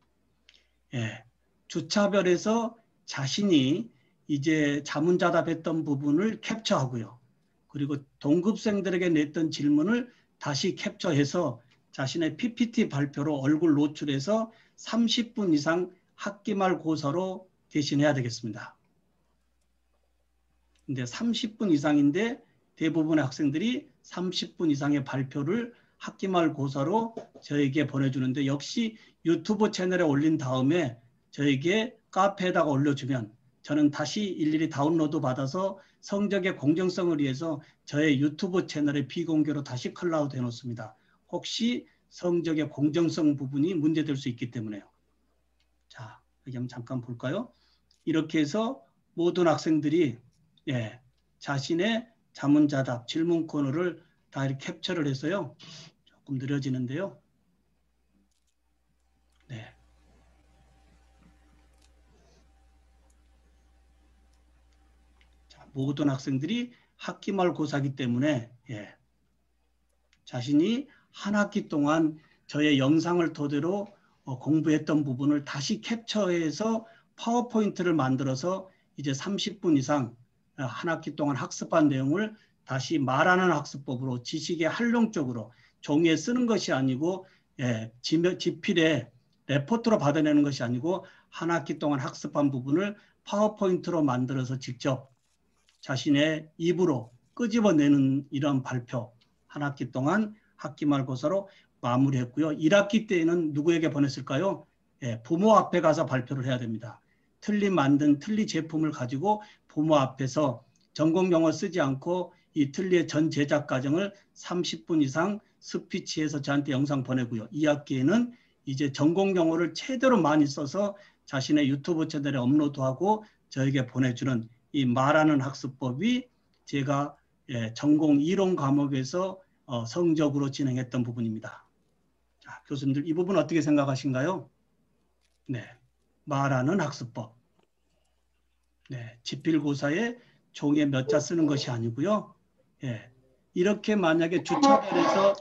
주차별에서 자신이 이제 자문자답했던 부분을 캡처하고요. 그리고 동급생들에게 냈던 질문을 다시 캡처해서 자신의 PPT 발표로 얼굴 노출해서 30분 이상 학기말 고사로 대신해야 되겠습니다. 근데 30분 이상인데 대부분의 학생들이 30분 이상의 발표를 학기말 고사로 저에게 보내주는데 역시 유튜브 채널에 올린 다음에 저에게 카페에다가 올려주면 저는 다시 일일이 다운로드 받아서 성적의 공정성을 위해서 저의 유튜브 채널에 비공개로 다시 클라우드 해놓습니다. 혹시 성적의 공정성 부분이 문제될 수 있기 때문에요. 자, 여기 한번 잠깐 볼까요? 이렇게 해서 모든 학생들이 자신의 자문자답, 질문 코너를 다 이렇게 캡처를 해서요. 조금 느려지는데요. 네. 자, 모든 학생들이 학기말 고사기 때문에 자신이 한 학기 동안 저의 영상을 토대로 공부했던 부분을 다시 캡처해서 파워포인트를 만들어서 이제 30분 이상 한 학기 동안 학습한 내용을 다시 말하는 학습법으로 지식의 활용적으로 종이에 쓰는 것이 아니고 지필에 레포트로 받아내는 것이 아니고 한 학기 동안 학습한 부분을 파워포인트로 만들어서 직접 자신의 입으로 끄집어내는 이런 발표 한 학기 동안 학기말 고사로 마무리했고요. 1학기 때에는 누구에게 보냈을까요? 부모 앞에 가서 발표를 해야 됩니다. 만든 틀니 제품을 가지고 부모 앞에서 전공 용어 쓰지 않고 이 틀니의 전 제작 과정을 30분 이상 스피치해서 저한테 영상 보내고요. 2학기에는 이제 전공 용어를 최대로 많이 써서 자신의 유튜브 채널에 업로드하고 저에게 보내주는 이 말하는 학습법이 제가 전공 이론 과목에서 성적으로 진행했던 부분입니다. 자, 교수님들 이 부분 어떻게 생각하신가요? 네, 말하는 학습법. 네, 지필고사에 종이에 몇 자 쓰는 것이 아니고요. 이렇게 만약에 주차별에서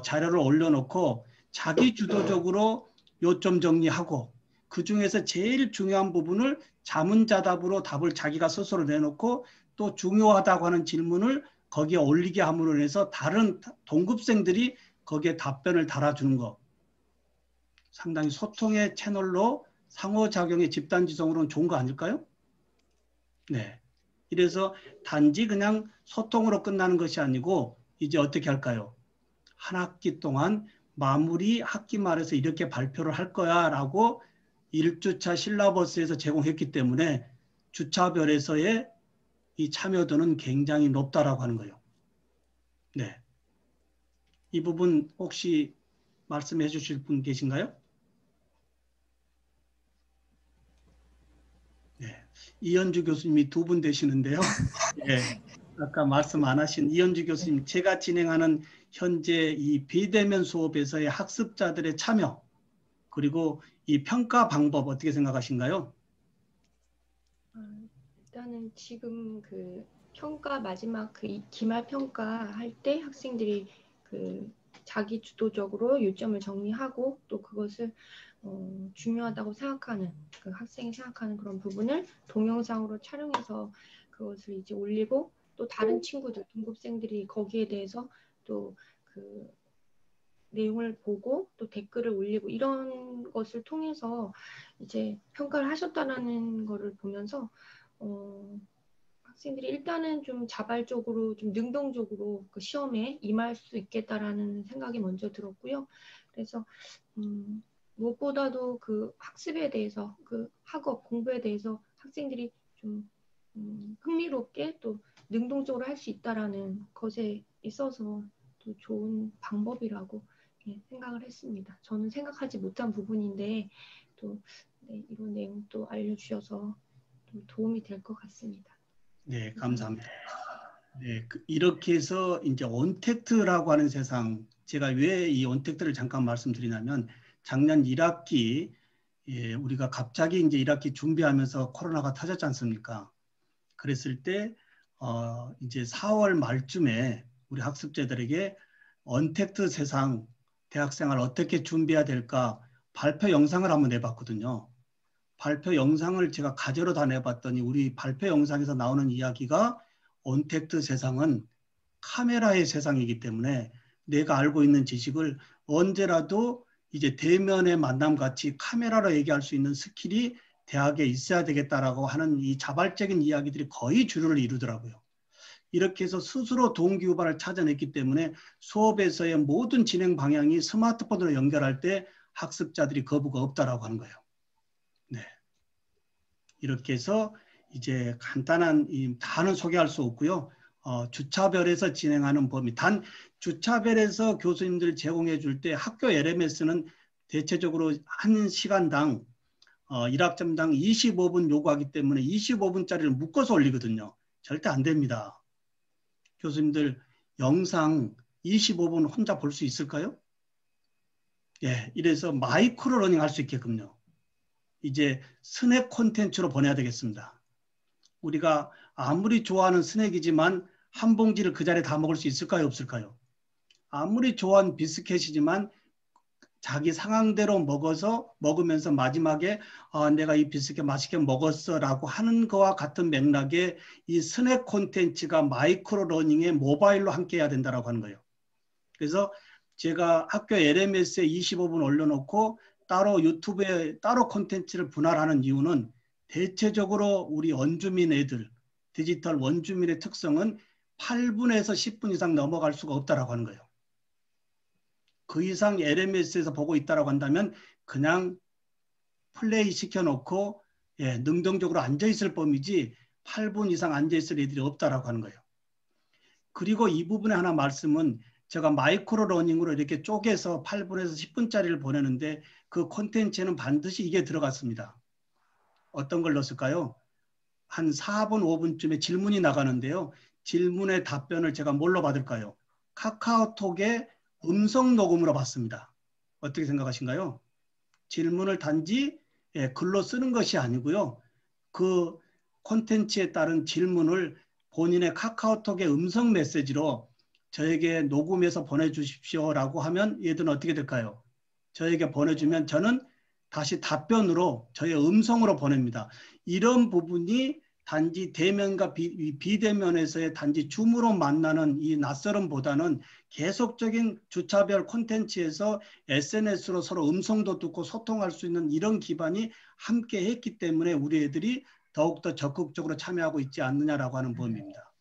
자료를 올려놓고 자기 주도적으로 요점 정리하고 그 중에서 제일 중요한 부분을 자문자답으로 답을 자기가 스스로 내놓고 또 중요하다고 하는 질문을 거기에 올리게 함으로 인해서 다른 동급생들이 거기에 답변을 달아주는 것. 상당히 소통의 채널로 상호작용의 집단지성으로는 좋은 거 아닐까요? 네. 이래서 단지 그냥 소통으로 끝나는 것이 아니고 이제 어떻게 할까요? 한 학기 동안 마무리 학기 말에서 이렇게 발표를 할 거야 라고 1주차 실라버스에서 제공했기 때문에 주차별에서의 이 참여도는 굉장히 높다라고 하는 거예요. 네. 이 부분 혹시 말씀해 주실 분 계신가요? 네. 이현주 교수님이 두 분 되시는데요. 예, 아까 말씀 안 하신 이현주 교수님, 제가 진행하는 현재 이 비대면 수업에서의 학습자들의 참여, 그리고 이 평가 방법 어떻게 생각하신가요? 일단은 지금 그 평가 마지막 그 기말 평가 할 때 학생들이 그 자기 주도적으로 요점을 정리하고 또 그것을 중요하다고 생각하는 그 학생이 생각하는 그런 부분을 동영상으로 촬영해서 그것을 이제 올리고 또 다른 친구들 동급생들이 거기에 대해서 또 그 내용을 보고 또 댓글을 올리고 이런 것을 통해서 이제 평가를 하셨다는 거를 보면서 학생들이 일단은 좀 자발적으로 좀 능동적으로 그 시험에 임할 수 있겠다라는 생각이 먼저 들었고요. 그래서 무엇보다도 그 학습에 대해서 그 학업 공부에 대해서 학생들이 좀 흥미롭게 또 능동적으로 할 수 있다라는 것에 있어서 또 좋은 방법이라고 생각을 했습니다. 저는 생각하지 못한 부분인데 또 이런 내용 또 알려주셔서 좀 도움이 될 것 같습니다. 네, 감사합니다. 네, 이렇게 해서 이제 온택트라고 하는 세상, 제가 왜 이 온택트를 잠깐 말씀드리냐면 작년 1학기 우리가 갑자기 이제 1학기 준비하면서 코로나가 터졌지 않습니까? 그랬을 때 이제 4월 말쯤에 우리 학습자들에게 온택트 세상 대학생활 어떻게 준비해야 될까 발표 영상을 한번 내봤거든요. 발표 영상을 제가 가제로 다 내봤더니 우리 발표 영상에서 나오는 이야기가 온택트 세상은 카메라의 세상이기 때문에 내가 알고 있는 지식을 언제라도 이제 대면의 만남 같이 카메라로 얘기할 수 있는 스킬이 대학에 있어야 되겠다라고 하는 이 자발적인 이야기들이 거의 주류를 이루더라고요. 이렇게 해서 스스로 동기유발을 찾아냈기 때문에 수업에서의 모든 진행 방향이 스마트폰으로 연결할 때 학습자들이 거부가 없다라고 하는 거예요. 네. 이렇게 해서 이제 간단한 다는 소개할 수 없고요. 주차별에서 진행하는 범위. 단 주차별에서 교수님들 제공해 줄 때 학교 LMS는 대체적으로 한 시간당 1학점당 25분 요구하기 때문에 25분짜리를 묶어서 올리거든요. 절대 안 됩니다. 교수님들 영상 25분 혼자 볼 수 있을까요? 예, 이래서 마이크로 러닝 할 수 있게끔요. 이제 스낵 콘텐츠로 보내야 되겠습니다. 우리가 아무리 좋아하는 스낵이지만 한 봉지를 그 자리에 다 먹을 수 있을까요? 없을까요? 아무리 좋아하는 비스켓이지만 자기 상황대로 먹으면서 마지막에 내가 이 비스켓 맛있게 먹었어 라고 하는 거와 같은 맥락의 이 스낵 콘텐츠가 마이크로 러닝에 모바일로 함께 해야 된다고 하는 거예요. 그래서 제가 학교 LMS에 25분 올려놓고 따로 유튜브에 따로 콘텐츠를 분할하는 이유는 대체적으로 우리 원주민 애들, 디지털 원주민의 특성은 8분에서 10분 이상 넘어갈 수가 없다라고 하는 거예요. 그 이상 LMS에서 보고 있다라고 한다면 그냥 플레이 시켜놓고 능동적으로 앉아있을 범위지 8분 이상 앉아있을 애들이 없다라고 하는 거예요. 그리고 이 부분에 하나 말씀은 제가 마이크로 러닝으로 이렇게 쪼개서 8분에서 10분짜리를 보내는데 그 콘텐츠에는 반드시 이게 들어갔습니다. 어떤 걸 넣었을까요? 한 4분, 5분쯤에 질문이 나가는데요. 질문의 답변을 제가 뭘로 받을까요? 카카오톡에 음성 녹음으로 받습니다. 어떻게 생각하신가요? 질문을 단지 글로 쓰는 것이 아니고요. 그 콘텐츠에 따른 질문을 본인의 카카오톡의 음성 메시지로 저에게 녹음해서 보내주십시오라고 하면 얘들은 어떻게 될까요? 저에게 보내주면 저는 다시 답변으로 저의 음성으로 보냅니다. 이런 부분이 단지 대면과 비대면에서의 단지 줌으로 만나는 이 낯설음보다는 계속적인 주차별 콘텐츠에서 SNS로 서로 음성도 듣고 소통할 수 있는 이런 기반이 함께 했기 때문에 우리 애들이 더욱더 적극적으로 참여하고 있지 않느냐라고 하는 범위입니다.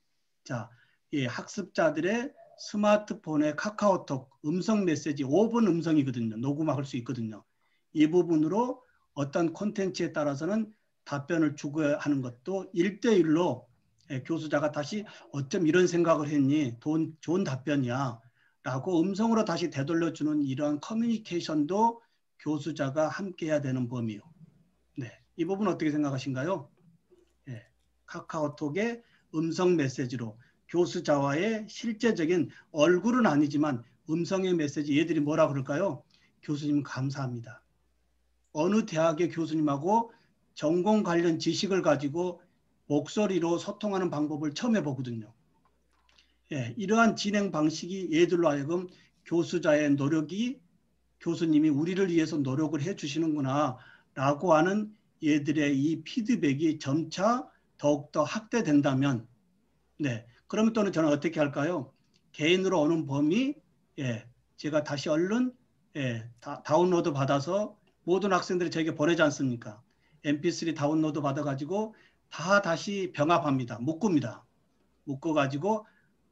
자, 이 학습자들의 스마트폰의 카카오톡 음성 메시지 5분 음성이거든요. 녹음할 수 있거든요. 이 부분으로 어떤 콘텐츠에 따라서는 답변을 주고 하는 것도 1대1로 교수자가 다시 어쩜 이런 생각을 했니? 좋은 답변이야. 라고 음성으로 다시 되돌려주는 이런 커뮤니케이션도 교수자가 함께 해야 되는 범위요. 네, 이 부분 어떻게 생각하신가요? 예. 카카오톡의 음성 메시지로 교수자와의 실제적인 얼굴은 아니지만 음성의 메시지, 얘들이 뭐라 그럴까요? 교수님 감사합니다. 어느 대학의 교수님하고 전공 관련 지식을 가지고 목소리로 소통하는 방법을 처음 해보거든요. 예, 이러한 진행 방식이 얘들로 하여금 교수자의 노력이, 교수님이 우리를 위해서 노력을 해주시는구나 라고 하는 얘들의 이 피드백이 점차 더욱더 확대된다면, 네, 그러면 또는 저는 어떻게 할까요? 개인으로 오는 범위, 예, 제가 다시 얼른 다운로드 받아서 모든 학생들이 저에게 보내지 않습니까? mp3 다운로드 받아가지고 다시 병합합니다. 묶습니다. 묶어가지고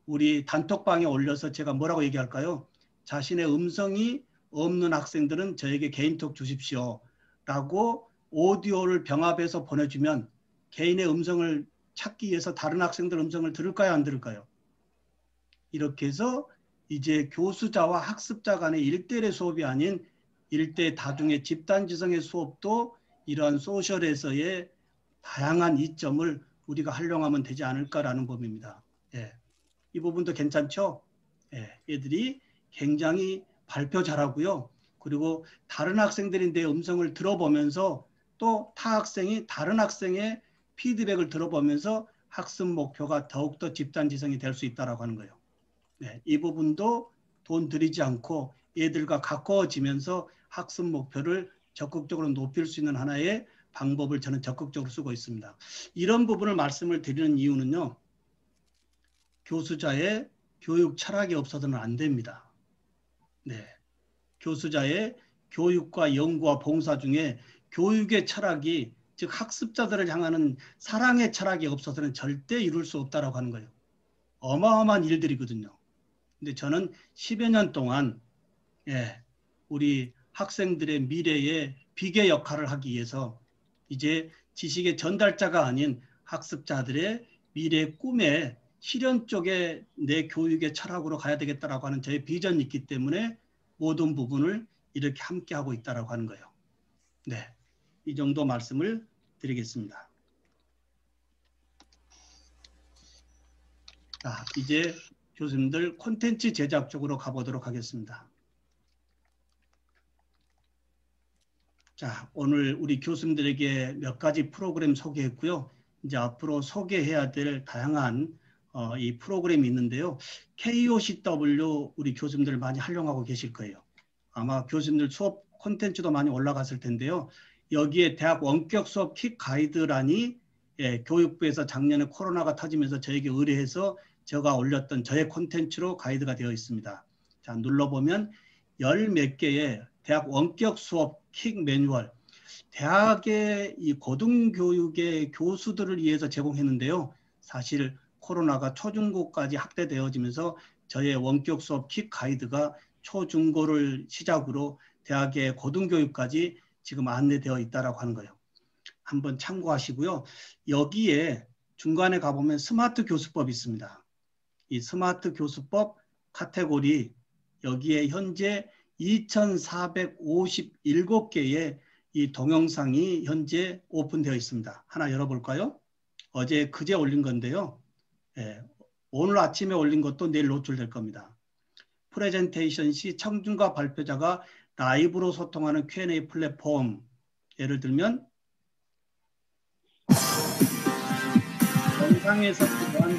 우리 단톡방에 올려서 제가 뭐라고 얘기할까요? 자신의 음성이 없는 학생들은 저에게 개인톡 주십시오 라고 오디오를 병합해서 보내주면 개인의 음성을 찾기 위해서 다른 학생들 음성을 들을까요? 안 들을까요? 이렇게 해서 이제 교수자와 학습자 간의 1대1의 수업이 아닌 1대 다중의 집단지성의 수업도 이러한 소셜에서의 다양한 이점을 우리가 활용하면 되지 않을까라는 범위입니다. 예. 이 부분도 괜찮죠? 예. 얘들이 굉장히 발표 잘하고요. 그리고 다른 학생들이 내 음성을 들어보면서 또 타 학생이 다른 학생의 피드백을 들어보면서 학습 목표가 더욱더 집단지성이 될 수 있다고 하는 거예요. 네, 이 부분도 돈 들이지 않고 얘들과 가까워지면서 학습 목표를 적극적으로 높일 수 있는 하나의 방법을 저는 적극적으로 쓰고 있습니다. 이런 부분을 말씀을 드리는 이유는요. 교수자의 교육 철학이 없어서는 안 됩니다. 네, 교수자의 교육과 연구와 봉사 중에 교육의 철학이, 즉 학습자들을 향하는 사랑의 철학이 없어서는 절대 이룰 수 없다라고 하는 거예요. 어마어마한 일들이거든요. 근데 저는 10여 년 동안 우리 학생들의 미래의 비계 역할을 하기 위해서 이제 지식의 전달자가 아닌 학습자들의 미래의 꿈에 실현 쪽에 내 교육의 철학으로 가야 되겠다라고 하는 저의 비전이 있기 때문에 모든 부분을 이렇게 함께 하고 있다라고 하는 거예요. 네, 이 정도 말씀을 드리겠습니다. 자, 이제 교수님들 콘텐츠 제작 쪽으로 가보도록 하겠습니다. 자, 오늘 우리 교수님들에게 몇 가지 프로그램 소개했고요. 이제 앞으로 소개해야 될 다양한 이 프로그램이 있는데요. KOCW 우리 교수님들 많이 활용하고 계실 거예요. 아마 교수님들 수업 콘텐츠도 많이 올라갔을 텐데요. 여기에 대학 원격 수업 킥 가이드란이 교육부에서 작년에 코로나가 터지면서 저에게 의뢰해서 제가 올렸던 저의 콘텐츠로 가이드가 되어 있습니다. 자, 눌러보면 열 몇 개의 대학 원격 수업 킥 매뉴얼, 대학의 이 고등교육의 교수들을 위해서 제공했는데요. 사실 코로나가 초중고까지 확대되어지면서 저의 원격 수업 킥 가이드가 초중고를 시작으로 대학의 고등교육까지 지금 안내되어 있다라고 하는 거예요. 한번 참고하시고요. 여기에 중간에 가보면 스마트 교수법이 있습니다. 이 스마트 교수법 카테고리, 여기에 현재 2,457개의 이 동영상이 현재 오픈되어 있습니다. 하나 열어볼까요? 그제 올린 건데요. 오늘 아침에 올린 것도 내일 노출될 겁니다. 프레젠테이션 시 청중과 발표자가 라이브로 소통하는 Q&A 플랫폼. 예를 들면 영상에서 필요한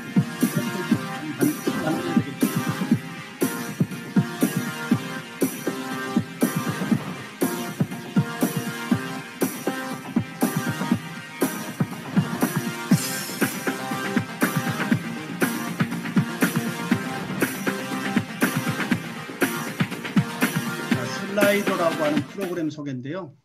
슬라이더라고 하는 프로그램 소개인데요.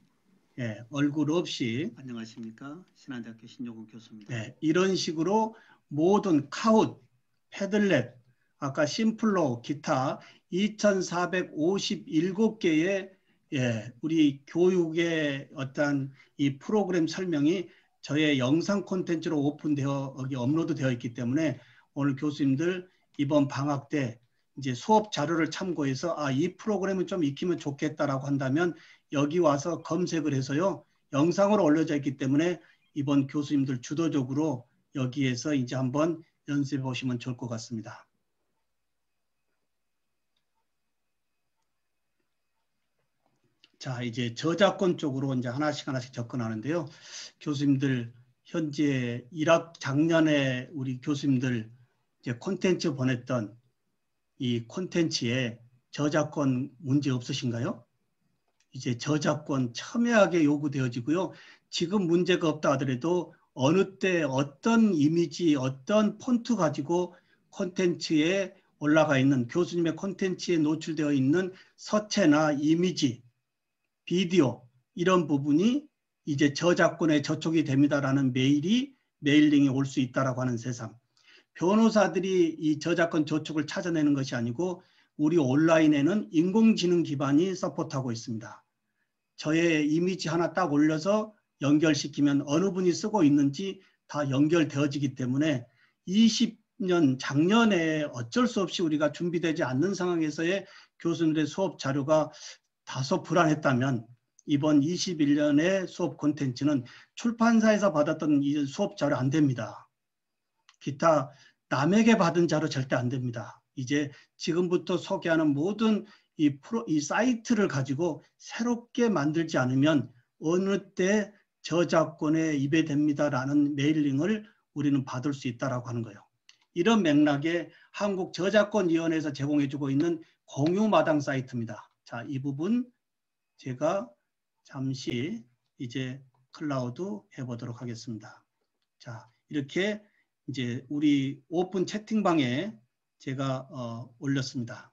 얼굴 없이, 안녕하십니까, 신한대학교 신용훈 교수입니다. 이런 식으로 모든 카웃, 패들렛, 아까 심플로, 기타 2,457개의 우리 교육의 어떤 이 프로그램 설명이 저의 영상 콘텐츠로 오픈되어 여기 업로드되어 있기 때문에 오늘 교수님들 이번 방학 때 이제 수업 자료를 참고해서 이 프로그램을 좀 익히면 좋겠다라고 한다면 여기 와서 검색을 해서요. 영상으로 올려져 있기 때문에 이번 교수님들 주도적으로 여기에서 이제 한번 연습해 보시면 좋을 것 같습니다. 자, 이제 저작권 쪽으로 이제 하나씩 접근하는데요. 교수님들 현재 1학 작년에 우리 교수님들 이제 콘텐츠 보냈던 이 콘텐츠에 저작권 문제 없으신가요? 이제 저작권 첨예하게 요구되어지고요. 지금 문제가 없다 하더라도 어느 때 어떤 이미지, 어떤 폰트 가지고 콘텐츠에 올라가 있는 교수님의 콘텐츠에 노출되어 있는 서체나 이미지, 비디오 이런 부분이 이제 저작권에 저촉이 됩니다라는 메일링이 올 수 있다라고 하는 세상. 변호사들이 이 저작권 저촉을 찾아내는 것이 아니고 우리 온라인에는 인공지능 기반이 서포트하고 있습니다. 저의 이미지 하나 딱 올려서 연결시키면 어느 분이 쓰고 있는지 다 연결되어지기 때문에 20년 작년에 어쩔 수 없이 우리가 준비되지 않는 상황에서의 교수님들의 수업 자료가 다소 불안했다면 이번 21년의 수업 콘텐츠는 출판사에서 받았던 이 수업 자료 안 됩니다. 기타 남에게 받은 자료 절대 안 됩니다. 이제 지금부터 소개하는 모든 이 사이트를 가지고 새롭게 만들지 않으면 어느 때 저작권에 위배됩니다라는 메일링을 우리는 받을 수 있다라고 하는 거예요. 이런 맥락에 한국저작권위원회에서 제공해주고 있는 공유마당 사이트입니다. 자, 이 부분 제가 잠시 이제 클라우드 해보도록 하겠습니다. 자, 이렇게 이제 우리 오픈 채팅방에 제가 올렸습니다.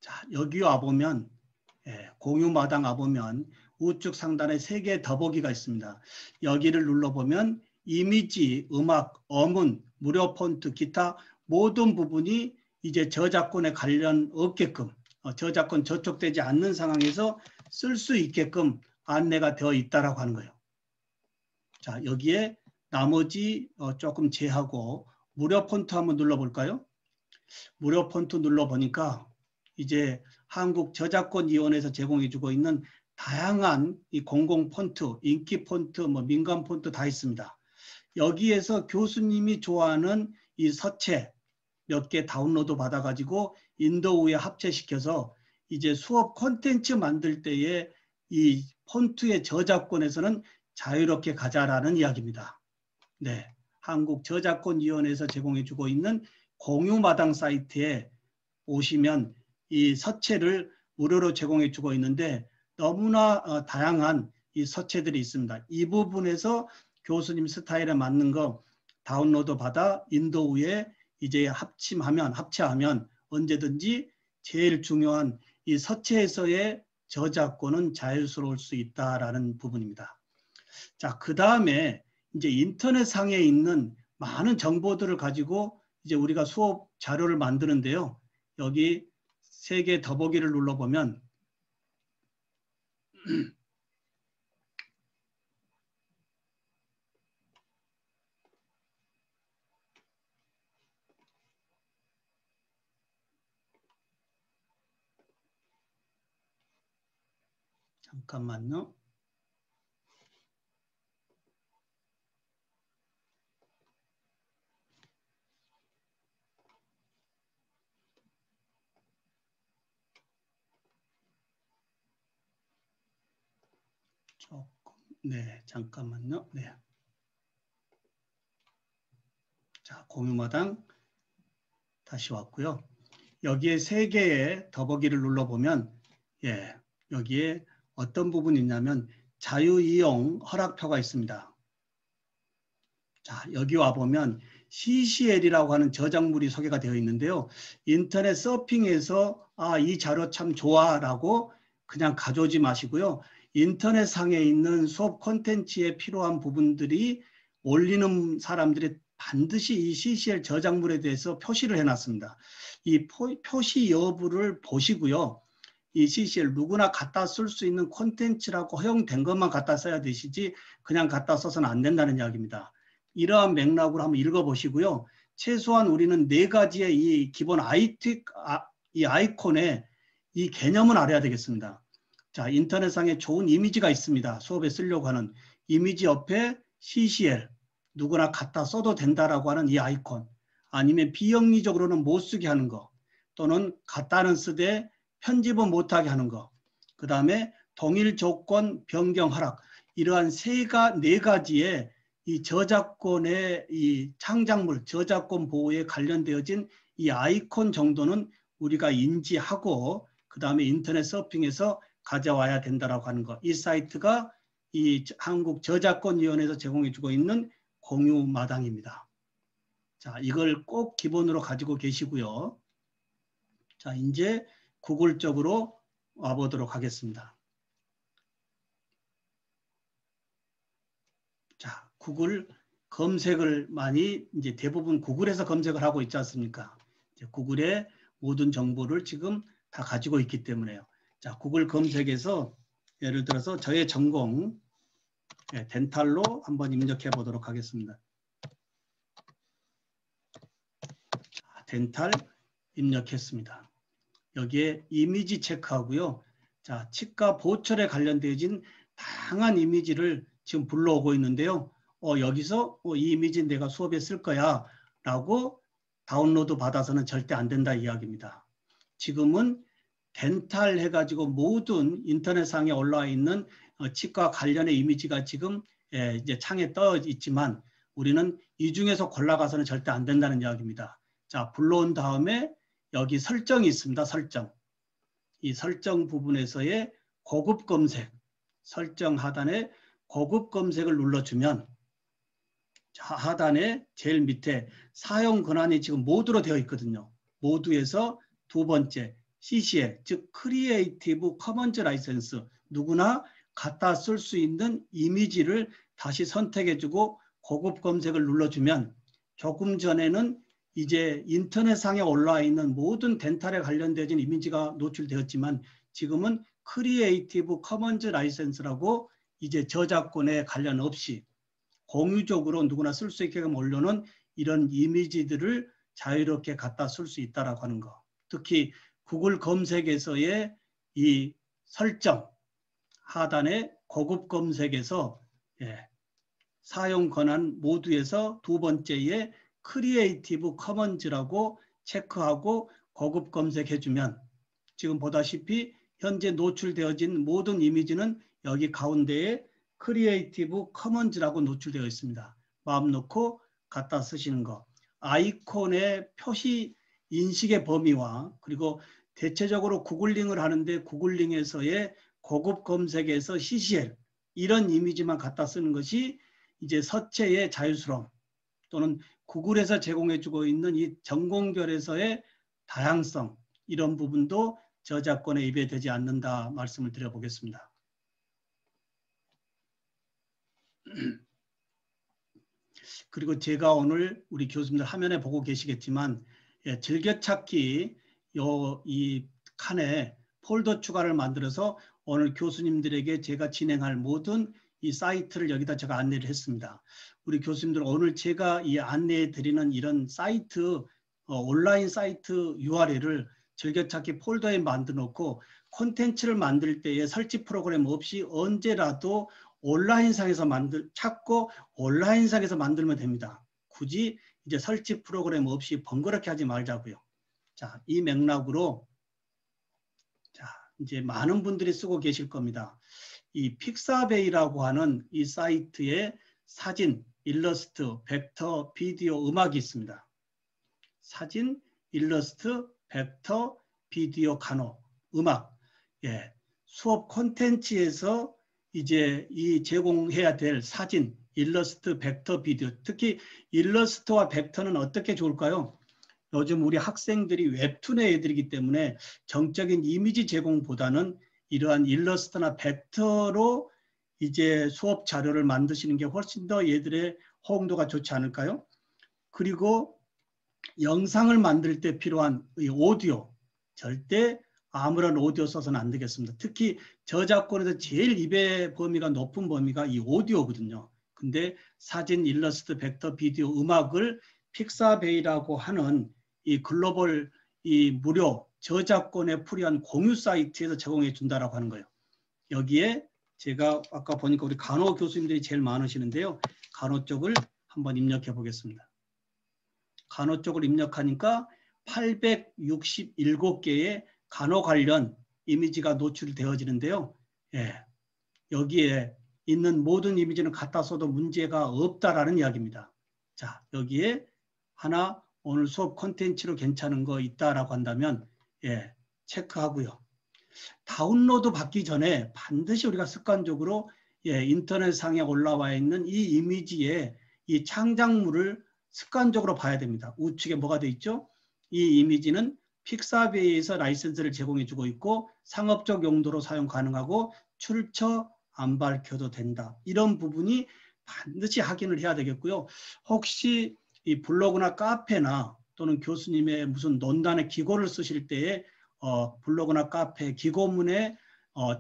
자, 여기 와보면 공유마당 와보면 우측 상단에 3개의 더보기가 있습니다. 여기를 눌러보면 이미지, 음악, 어문, 무료 폰트, 기타 모든 부분이 이제 저작권에 관련 없게끔 저작권 저촉되지 않는 상황에서 쓸 수 있게끔 안내가 되어 있다라고 하는 거예요. 자, 여기에 나머지 조금 제하고 무료 폰트 한번 눌러볼까요? 무료 폰트 눌러보니까 이제 한국저작권위원회에서 제공해주고 있는 다양한 이 공공 폰트, 인기 폰트, 뭐 민간 폰트 다 있습니다. 여기에서 교수님이 좋아하는 이 서체 몇 개 다운로드 받아가지고 인도우에 합체시켜서 이제 수업 콘텐츠 만들 때에 이 폰트의 저작권에서는 자유롭게 가자라는 이야기입니다. 네, 한국저작권위원회에서 제공해주고 있는 공유마당 사이트에 오시면 이 서체를 무료로 제공해주고 있는데 너무나 다양한 이 서체들이 있습니다. 이 부분에서 교수님 스타일에 맞는 거 다운로드 받아 인도우에 이제 합체하면 언제든지 제일 중요한 이 서체에서의 저작권은 자유스러울 수 있다라는 부분입니다. 자, 그 다음에 이제 인터넷상에 있는 많은 정보들을 가지고 이제 우리가 수업 자료를 만드는데요. 여기 3개 더보기를 눌러보면 잠깐만요. 조금, 네, 잠깐만요. 네. 자, 공유마당 다시 왔고요. 여기에 3개의 더보기를 눌러보면, 여기에 어떤 부분이 있냐면 자유이용 허락표가 있습니다. 자, 여기 와보면 CCL이라고 하는 저작물이 소개가 되어 있는데요. 인터넷 서핑에서 이 자료 참 좋아 라고 그냥 가져오지 마시고요. 인터넷상에 있는 수업 콘텐츠에 필요한 부분들이 올리는 사람들이 반드시 이 CCL 저작물에 대해서 표시를 해놨습니다. 이 표시 여부를 보시고요. 이 CCL 누구나 갖다 쓸 수 있는 콘텐츠라고 허용된 것만 갖다 써야 되시지 그냥 갖다 써서는 안 된다는 이야기입니다. 이러한 맥락으로 한번 읽어보시고요. 최소한 우리는 4가지의 이 기본 이 아이콘의 이 개념은 알아야 되겠습니다. 자, 인터넷상에 좋은 이미지가 있습니다. 수업에 쓰려고 하는 이미지 옆에 CCL 누구나 갖다 써도 된다라고 하는 이 아이콘, 아니면 비영리적으로는 못 쓰게 하는 거, 또는 갖다는 쓰되 편집은 못하게 하는 거, 그 다음에 동일 조건 변경 허락, 이러한 네 가지의 이 저작권의 이 창작물, 저작권 보호에 관련되어진 이 아이콘 정도는 우리가 인지하고 그 다음에 인터넷 서핑에서 가져와야 된다라고 하는 거. 이 사이트가 이 한국저작권위원회에서 제공해주고 있는 공유 마당입니다. 자, 이걸 꼭 기본으로 가지고 계시고요. 자, 이제 구글 쪽으로 와보도록 하겠습니다. 자, 구글 검색을 많이 이제 대부분 구글에서 검색을 하고 있지 않습니까? 이제 구글의 모든 정보를 지금 다 가지고 있기 때문에요. 자, 구글 검색에서 예를 들어서 저의 전공 덴탈로 한번 입력해 보도록 하겠습니다. 자, 덴탈 입력했습니다. 여기에 이미지 체크하고요. 자, 치과 보철에 관련되어진 다양한 이미지를 지금 불러오고 있는데요. 여기서 이 이미지 내가 수업에 쓸 거야 라고 다운로드 받아서는 절대 안 된다 이야기입니다. 지금은 덴탈 해가지고 모든 인터넷상에 올라와 있는 치과 관련의 이미지가 지금 이제 창에 떠 있지만 우리는 이 중에서 골라가서는 절대 안 된다는 이야기입니다. 자, 불러온 다음에 여기 설정이 있습니다. 설정. 이 설정 부분에서의 고급 검색, 설정 하단에 고급 검색을 눌러주면 자, 하단에 제일 밑에 사용 권한이 지금 모두로 되어 있거든요. 모두에서 두 번째 CCL, 즉 크리에이티브 커먼즈 라이센스, 누구나 갖다 쓸 수 있는 이미지를 다시 선택해주고 고급 검색을 눌러주면 조금 전에는 이제 인터넷상에 올라와 있는 모든 덴탈에 관련된 이미지가 노출되었지만 지금은 크리에이티브 커먼즈 라이센스라고 이제 저작권에 관련 없이 공유적으로 누구나 쓸 수 있게 올려놓은 이런 이미지들을 자유롭게 갖다 쓸 수 있다라고 하는 거. 특히 구글 검색에서의 이 설정 하단에 고급 검색에서 사용 권한 모두에서 두 번째에 크리에이티브 커먼즈라고 체크하고 고급 검색해주면 지금 보다시피 현재 노출되어진 모든 이미지는 여기 가운데에 크리에이티브 커먼즈라고 노출되어 있습니다. 마음 놓고 갖다 쓰시는 거. 아이콘의 표시 인식의 범위와 그리고 대체적으로 구글링을 하는데 구글링에서의 고급 검색에서 CCL 이런 이미지만 갖다 쓰는 것이 이제 서체의 자유스러움 또는 구글에서 제공해주고 있는 이 전공별에서의 다양성 이런 부분도 저작권에 위배되지 않는다 말씀을 드려보겠습니다. 그리고 제가 오늘 우리 교수님들 화면에 보고 계시겠지만 즐겨찾기 이 칸에 폴더 추가를 만들어서 오늘 교수님들에게 제가 진행할 모든 이 사이트를 여기다 제가 안내를 했습니다. 우리 교수님들 오늘 제가 이 안내해 드리는 이런 사이트 온라인 사이트 URL을 즐겨찾기 폴더에 만들어 놓고 콘텐츠를 만들 때에 설치 프로그램 없이 언제라도 온라인상에서 찾고 온라인상에서 만들면 됩니다. 굳이 이제 설치 프로그램 없이 번거롭게 하지 말자고요. 자, 이 맥락으로 자, 이제 많은 분들이 쓰고 계실 겁니다. 이 픽사베이라고 하는 이 사이트에 사진, 일러스트, 벡터, 비디오, 음악이 있습니다. 사진, 일러스트, 벡터, 비디오, 간호, 음악. 수업 콘텐츠에서 이제 이 제공해야 될 사진, 일러스트, 벡터, 비디오. 특히 일러스트와 벡터는 어떻게 좋을까요? 요즘 우리 학생들이 웹툰의 애들이기 때문에 정적인 이미지 제공보다는 이러한 일러스트나 벡터로 이제 수업 자료를 만드시는 게 훨씬 더 얘들의 호응도가 좋지 않을까요? 그리고 영상을 만들 때 필요한 이 오디오, 절대 아무런 오디오 써서는 안 되겠습니다. 특히 저작권에서 제일 위배 범위가 높은 범위가 이 오디오거든요. 근데 사진, 일러스트, 벡터, 비디오, 음악을 픽사베이라고 하는 이 글로벌 이 무료 저작권에 풀이한 공유 사이트에서 제공해 준다라고 하는 거예요. 여기에 제가 아까 보니까 우리 간호 교수님들이 제일 많으시는데요. 간호 쪽을 한번 입력해 보겠습니다. 간호 쪽을 입력하니까 867개의 간호 관련 이미지가 노출되어지는데요. 예, 여기에 있는 모든 이미지는 갖다 써도 문제가 없다라는 이야기입니다. 자, 여기에 하나 오늘 수업 콘텐츠로 괜찮은 거 있다라고 한다면 예, 체크하고요. 다운로드 받기 전에 반드시 우리가 습관적으로 예, 인터넷상에 올라와 있는 이 이미지의 이 창작물을 습관적으로 봐야 됩니다. 우측에 뭐가 돼 있죠? 이 이미지는 픽사베이에서 라이센스를 제공해주고 있고 상업적 용도로 사용 가능하고 출처 안 밝혀도 된다. 이런 부분이 반드시 확인을 해야 되겠고요. 혹시 이 블로그나 카페나 또는 교수님의 무슨 논단의 기고를 쓰실 때에 블로그나 카페 기고문에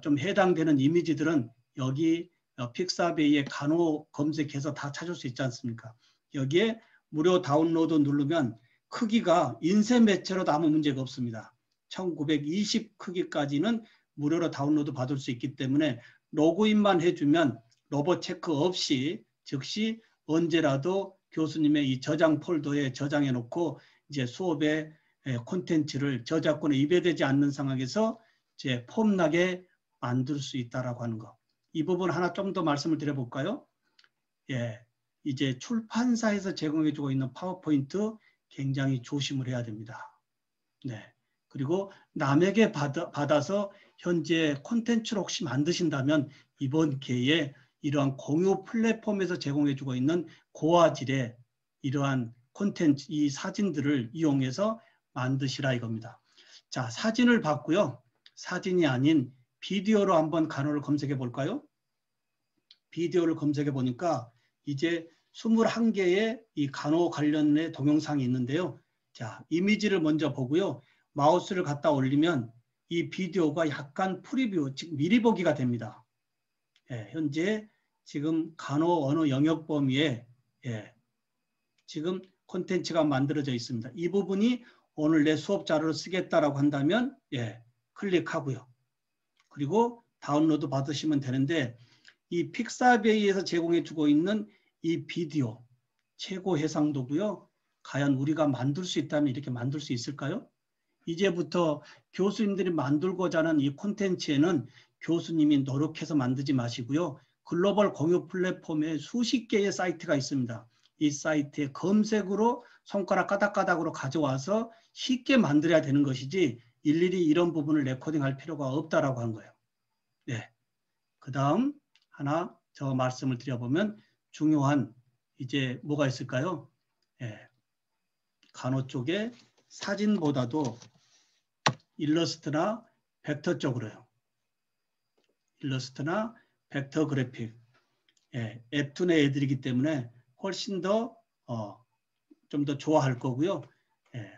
좀 해당되는 이미지들은 여기 픽사베이에 간호 검색해서 다 찾을 수 있지 않습니까? 여기에 무료 다운로드 누르면 크기가 인쇄 매체로도 아무 문제가 없습니다. 1920 크기까지는 무료로 다운로드 받을 수 있기 때문에 로그인만 해주면 로봇 체크 없이 즉시 언제라도 교수님의 이 저장 폴더에 저장해 놓고 이제 수업의 콘텐츠를 저작권에 위배되지 않는 상황에서 이제 폼나게 만들 수 있다라고 하는 거. 이 부분 하나 좀 더 말씀을 드려볼까요? 예, 이제 출판사에서 제공해주고 있는 파워포인트 굉장히 조심을 해야 됩니다. 네. 그리고 남에게 받아서 현재 콘텐츠를 혹시 만드신다면 이번 기회에 이러한 공유 플랫폼에서 제공해주고 있는 고화질의 이러한 콘텐츠, 이 사진들을 이용해서 만드시라 이겁니다. 자, 사진을 봤고요. 사진이 아닌 비디오로 한번 간호를 검색해 볼까요? 비디오를 검색해 보니까 이제 21개의 이 간호 관련의 동영상이 있는데요. 자, 이미지를 먼저 보고요. 마우스를 갖다 올리면 이 비디오가 약간 프리뷰, 즉 미리 보기가 됩니다. 예, 현재 지금 간호 어느 영역 범위에 지금 콘텐츠가 만들어져 있습니다. 이 부분이 오늘 내 수업 자료를 쓰겠다라고 한다면 클릭하고요. 그리고 다운로드 받으시면 되는데 이 픽사베이에서 제공해주고 있는 이 비디오 최고 해상도고요. 과연 우리가 만들 수 있다면 이렇게 만들 수 있을까요? 이제부터 교수님들이 만들고자 하는 이 콘텐츠에는 교수님이 노력해서 만들지 마시고요. 글로벌 공유 플랫폼에 수십 개의 사이트가 있습니다. 이 사이트에 검색으로 손가락 까닥까닥으로 가져와서 쉽게 만들어야 되는 것이지 일일이 이런 부분을 레코딩할 필요가 없다라고 한 거예요. 네. 그 다음 하나 저 말씀을 드려보면 중요한 이제 뭐가 있을까요? 간호 쪽에 사진보다도 일러스트나 벡터 쪽으로요. 일러스트나 벡터 그래픽. 웹툰의 애들이기 때문에 훨씬 더 좀 더 좋아할 거고요.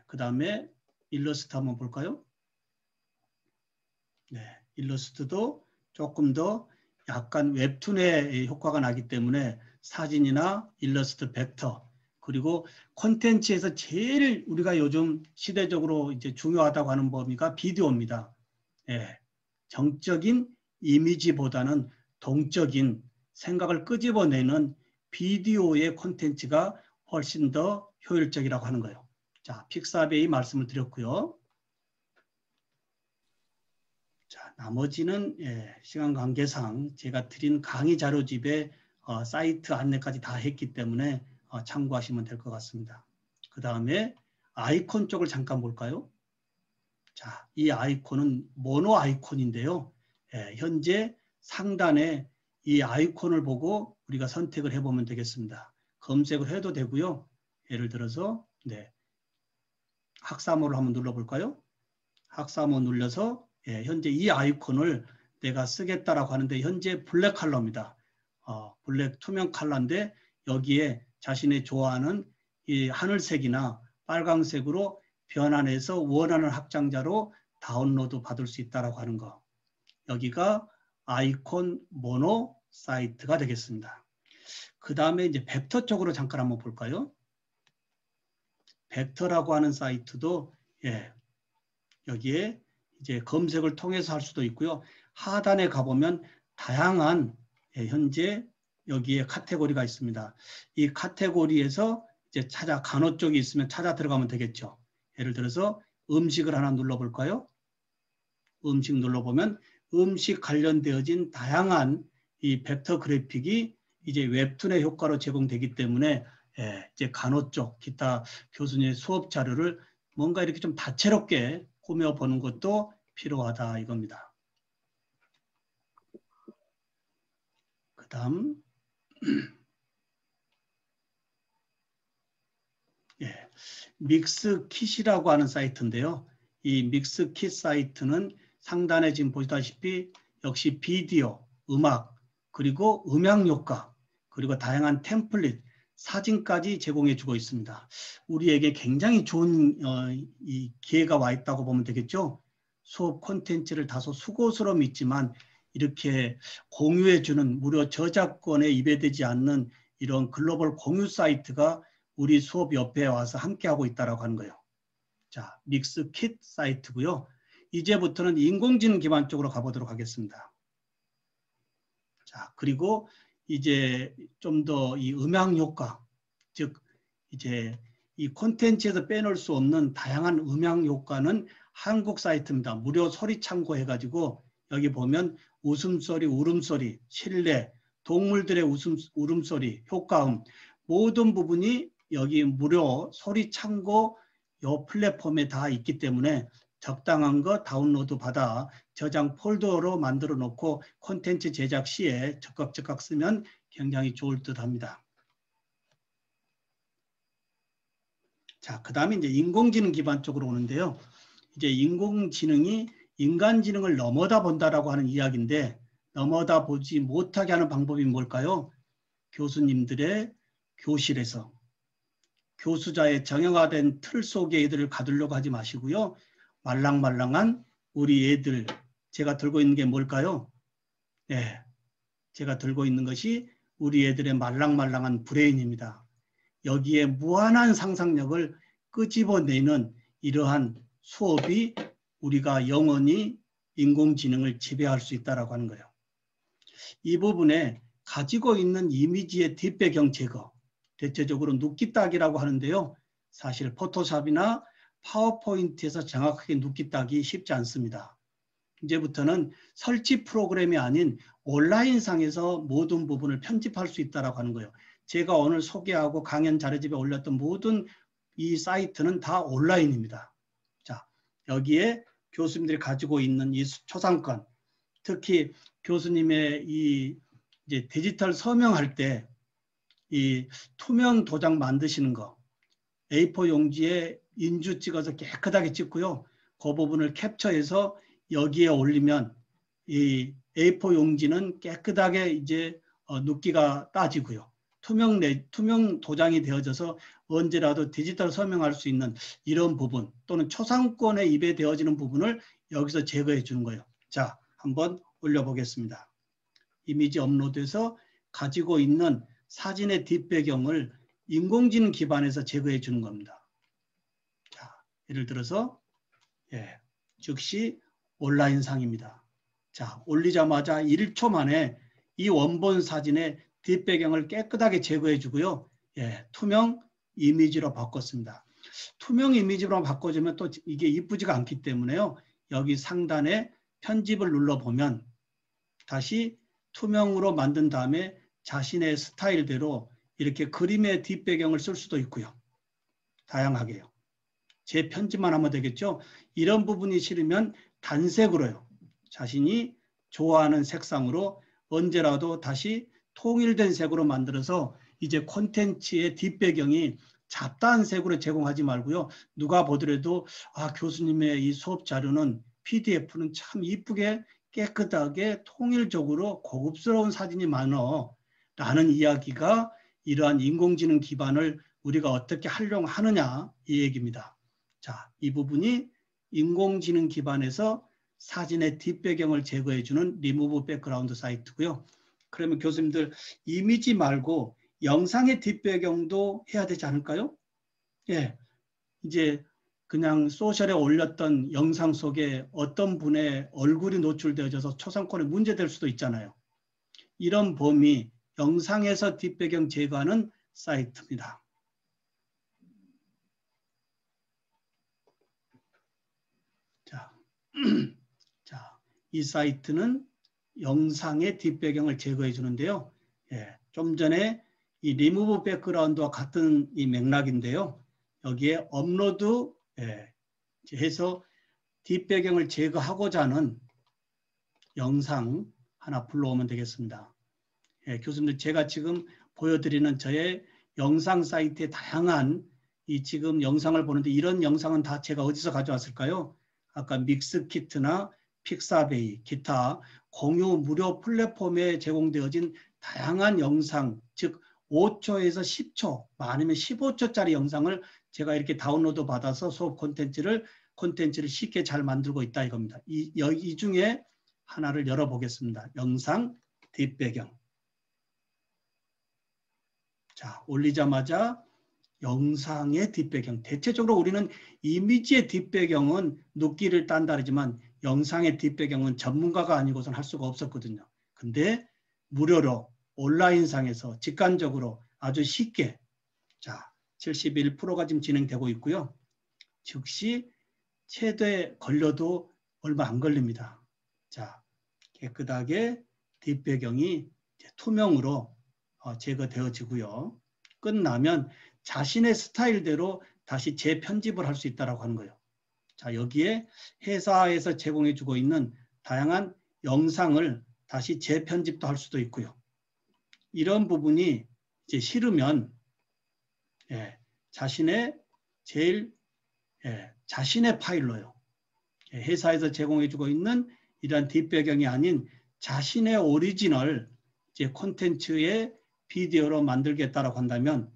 그 다음에 일러스트 한번 볼까요? 네, 일러스트도 조금 더 약간 웹툰의 효과가 나기 때문에 사진이나 일러스트, 벡터 그리고 콘텐츠에서 제일 우리가 요즘 시대적으로 이제 중요하다고 하는 범위가 비디오입니다. 정적인 이미지보다는 동적인 생각을 끄집어내는 비디오의 콘텐츠가 훨씬 더 효율적이라고 하는 거예요. 자, 픽사베이 말씀을 드렸고요. 자, 나머지는 시간 관계상 제가 드린 강의 자료집에 사이트 안내까지 다 했기 때문에 참고하시면 될 것 같습니다. 그 다음에 아이콘 쪽을 잠깐 볼까요? 자, 이 아이콘은 모노 아이콘인데요. 현재 상단에 이 아이콘을 보고 우리가 선택을 해보면 되겠습니다. 검색을 해도 되고요. 예를 들어서 학사모를 한번 눌러볼까요? 학사모 눌러서 현재 이 아이콘을 내가 쓰겠다라고 하는데 현재 블랙 컬러입니다. 블랙 투명 컬러인데 여기에 자신이 좋아하는 이 하늘색이나 빨강색으로 변환해서 원하는 확장자로 다운로드 받을 수 있다라고 하는 거. 여기가 아이콘 모노 사이트가 되겠습니다. 그 다음에 이제 벡터 쪽으로 잠깐 한번 볼까요? 벡터라고 하는 사이트도 여기에 이제 검색을 통해서 할 수도 있고요. 하단에 가보면 다양한 현재 여기에 카테고리가 있습니다. 이 카테고리에서 이제 간호 쪽이 있으면 찾아 들어가면 되겠죠. 예를 들어서 음식을 하나 눌러볼까요? 음식 눌러보면 음식 관련되어진 다양한 이 벡터 그래픽이 이제 웹툰의 효과로 제공되기 때문에 이제 간호 쪽 기타 교수님의 수업 자료를 뭔가 이렇게 좀 다채롭게 꾸며보는 것도 필요하다 이겁니다. 그 다음 믹스킷이라고 하는 사이트인데요. 이 믹스킷 사이트는 상단에 지금 보시다시피 역시 비디오, 음악, 그리고 음향 효과, 그리고 다양한 템플릿, 사진까지 제공해 주고 있습니다. 우리에게 굉장히 좋은 이 기회가 와 있다고 보면 되겠죠. 수업 콘텐츠를 다소 수고스러움 있지만 이렇게 공유해 주는 무료 저작권에 위배되지 않는 이런 글로벌 공유 사이트가 우리 수업 옆에 와서 함께하고 있다고 하는 거예요. 자, 믹스킷 사이트고요. 이제부터는 인공지능 기반 쪽으로 가보도록 하겠습니다. 자, 그리고 이제 좀 더 이 음향 효과, 즉 이제 이 콘텐츠에서 빼놓을 수 없는 다양한 음향 효과는 한국 사이트입니다. 무료 소리 참고해가지고 여기 보면 웃음소리, 울음소리, 실내, 동물들의 울음소리, 효과음 모든 부분이 여기 무료 소리 참고 이 플랫폼에 다 있기 때문에 적당한 거 다운로드 받아 저장 폴더로 만들어 놓고 콘텐츠 제작 시에 적극 쓰면 굉장히 좋을 듯 합니다. 자, 그 다음에 이제 인공지능 기반 쪽으로 오는데요. 이제 인공지능이 인간지능을 넘어다 본다라고 하는 이야기인데 넘어다 보지 못하게 하는 방법이 뭘까요? 교수님들의 교실에서 교수자의 정형화된 틀 속에 애들을 가두려고 하지 마시고요. 말랑말랑한 우리 애들, 제가 들고 있는 게 뭘까요? 네, 제가 들고 있는 것이 우리 애들의 말랑말랑한 브레인입니다. 여기에 무한한 상상력을 끄집어내는 이러한 수업이 우리가 영원히 인공지능을 지배할 수 있다고 하는 거예요. 이 부분에 가지고 있는 이미지의 뒷배경 제거, 대체적으로 눕기 따기라고 하는데요. 사실 포토샵이나 파워포인트에서 정확하게 눕기 따기 쉽지 않습니다. 이제부터는 설치 프로그램이 아닌 온라인상에서 모든 부분을 편집할 수 있다고 하는 거예요. 제가 오늘 소개하고 강연 자료집에 올렸던 모든 이 사이트는 다 온라인입니다. 자, 여기에 교수님들이 가지고 있는 이 초상권, 특히 교수님의 이 이제 디지털 서명할 때 이 투명 도장 만드시는 거, A4 용지에 인주 찍어서 깨끗하게 찍고요. 그 부분을 캡처해서 여기에 올리면 이 A4 용지는 깨끗하게 이제 눕기가 따지고요. 투명 도장이 되어져서 언제라도 디지털 서명할 수 있는 이런 부분 또는 초상권에 입에되어지는 부분을 여기서 제거해 주는 거예요. 자, 한번 올려보겠습니다. 이미지 업로드해서 가지고 있는 사진의 뒷배경을 인공지능 기반에서 제거해 주는 겁니다. 자, 예를 들어서 즉시 온라인상입니다. 자, 올리자마자 1초 만에 이 원본 사진의 뒷배경을 깨끗하게 제거해 주고요. 투명 이미지로 바꿨습니다. 투명 이미지로 바꿔주면 또 이게 이쁘지가 않기 때문에요. 여기 상단에 편집을 눌러보면 다시 투명으로 만든 다음에 자신의 스타일대로 이렇게 그림의 뒷배경을 쓸 수도 있고요. 다양하게요. 제 편집만 하면 되겠죠. 이런 부분이 싫으면 단색으로요. 자신이 좋아하는 색상으로 언제라도 다시 통일된 색으로 만들어서 이제 콘텐츠의 뒷배경이 잡다한 색으로 제공하지 말고요. 누가 보더라도 아, 교수님의 이 수업 자료는 PDF는 참 이쁘게 깨끗하게 통일적으로 고급스러운 사진이 많어 라는 이야기가 이러한 인공지능 기반을 우리가 어떻게 활용하느냐 이 얘기입니다. 자, 이 부분이 인공지능 기반에서 사진의 뒷배경을 제거해주는 리무브 백그라운드 사이트고요. 그러면 교수님들 이미지 말고 영상의 뒷배경도 해야 되지 않을까요? 이제 그냥 소셜에 올렸던 영상 속에 어떤 분의 얼굴이 노출되어져서 초상권에 문제될 수도 있잖아요. 이런 범위, 영상에서 뒷배경 제거하는 사이트입니다. 자, 이 사이트는 영상의 뒷배경을 제거해 주는데요. 좀 전에 이 리무브 백그라운드와 같은 이 맥락인데요. 여기에 업로드 해서 뒷배경을 제거하고자 하는 영상 하나 불러오면 되겠습니다. 교수님들, 제가 지금 보여드리는 저의 영상 사이트의 다양한 이 지금 영상을 보는데, 이런 영상은 다 제가 어디서 가져왔을까요? 아까 믹스키트나 픽사베이, 기타 공유 무료 플랫폼에 제공되어진 다양한 영상, 즉 5초에서 10초, 아니면 15초짜리 영상을 제가 이렇게 다운로드 받아서 수업 콘텐츠를 쉽게 잘 만들고 있다 이겁니다. 이 중에 하나를 열어보겠습니다. 영상 뒷배경. 자, 올리자마자 영상의 뒷배경. 대체적으로 우리는 이미지의 뒷배경은 눕기를 딴다르지만 영상의 뒷배경은 전문가가 아니고선 할 수가 없었거든요. 근데 무료로 온라인상에서 직관적으로 아주 쉽게, 자, 71%가 지금 진행되고 있고요. 즉시 최대 걸려도 얼마 안 걸립니다. 자, 깨끗하게 뒷배경이 투명으로 제거되어지고요. 끝나면 자신의 스타일대로 다시 재편집을 할 수 있다고 하는 거예요. 자, 여기에 회사에서 제공해주고 있는 다양한 영상을 다시 재편집도 할 수도 있고요. 이런 부분이 이제 싫으면 자신의 자신의 파일로요. 회사에서 제공해주고 있는 이런 뒷배경이 아닌 자신의 오리지널 이제 콘텐츠의 비디오로 만들겠다라고 한다면,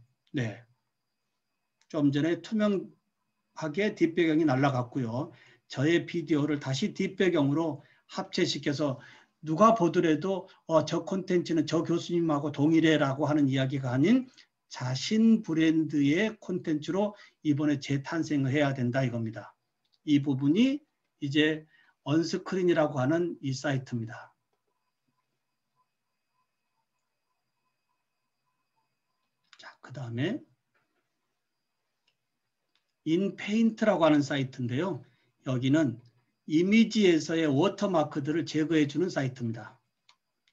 좀 전에 투명하게 뒷배경이 날아갔고요. 저의 비디오를 다시 뒷배경으로 합체시켜서 누가 보더라도 저 콘텐츠는 저 교수님하고 동일해라고 하는 이야기가 아닌 자신 브랜드의 콘텐츠로 이번에 재탄생을 해야 된다 이겁니다. 이 부분이 이제 언스크린이라고 하는 이 사이트입니다. 자, 그 다음에 인페인트라고 하는 사이트인데요. 여기는 이미지에서의 워터마크들을 제거해 주는 사이트입니다.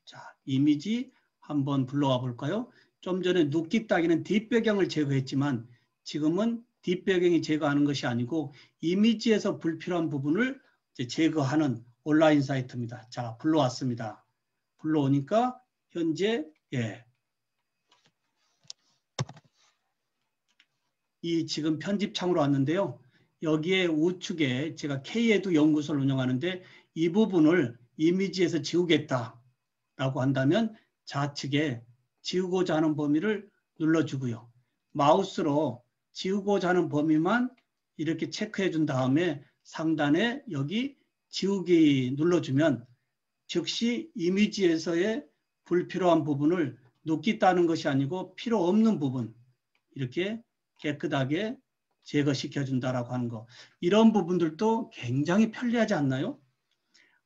자, 이미지 한번 불러와 볼까요? 좀 전에 눕기 따기는 뒷배경을 제거했지만 지금은 뒷배경이 제거하는 것이 아니고 이미지에서 불필요한 부분을 제거하는 온라인 사이트입니다. 자, 불러왔습니다. 불러오니까 현재 이 지금 편집창으로 왔는데요. 여기에 우측에 제가 K에도 연구소를 운영하는데 이 부분을 이미지에서 지우겠다라고 한다면 좌측에 지우고자 하는 범위를 눌러주고요. 마우스로 지우고자 하는 범위만 이렇게 체크해 준 다음에 상단에 여기 지우기 눌러주면 즉시 이미지에서의 불필요한 부분을 눕기 따는 것이 아니고 필요 없는 부분 이렇게 깨끗하게 제거시켜 준다라고 하는 거. 이런 부분들도 굉장히 편리하지 않나요?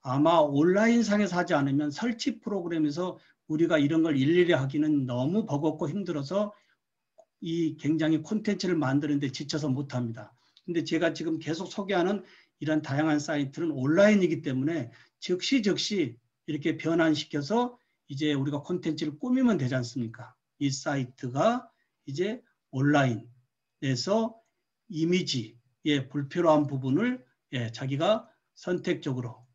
아마 온라인상에서 하지 않으면 설치 프로그램에서 우리가 이런 걸 일일이 하기는 너무 버겁고 힘들어서 이 굉장히 콘텐츠를 만드는데 지쳐서 못합니다. 근데 제가 지금 계속 소개하는 이런 다양한 사이트는 온라인이기 때문에 즉시 이렇게 변환시켜서 이제 우리가 콘텐츠를 꾸미면 되지 않습니까? 이 사이트가 이제 온라인에서 이미지의 불필요한 부분을 자기가 선택적으로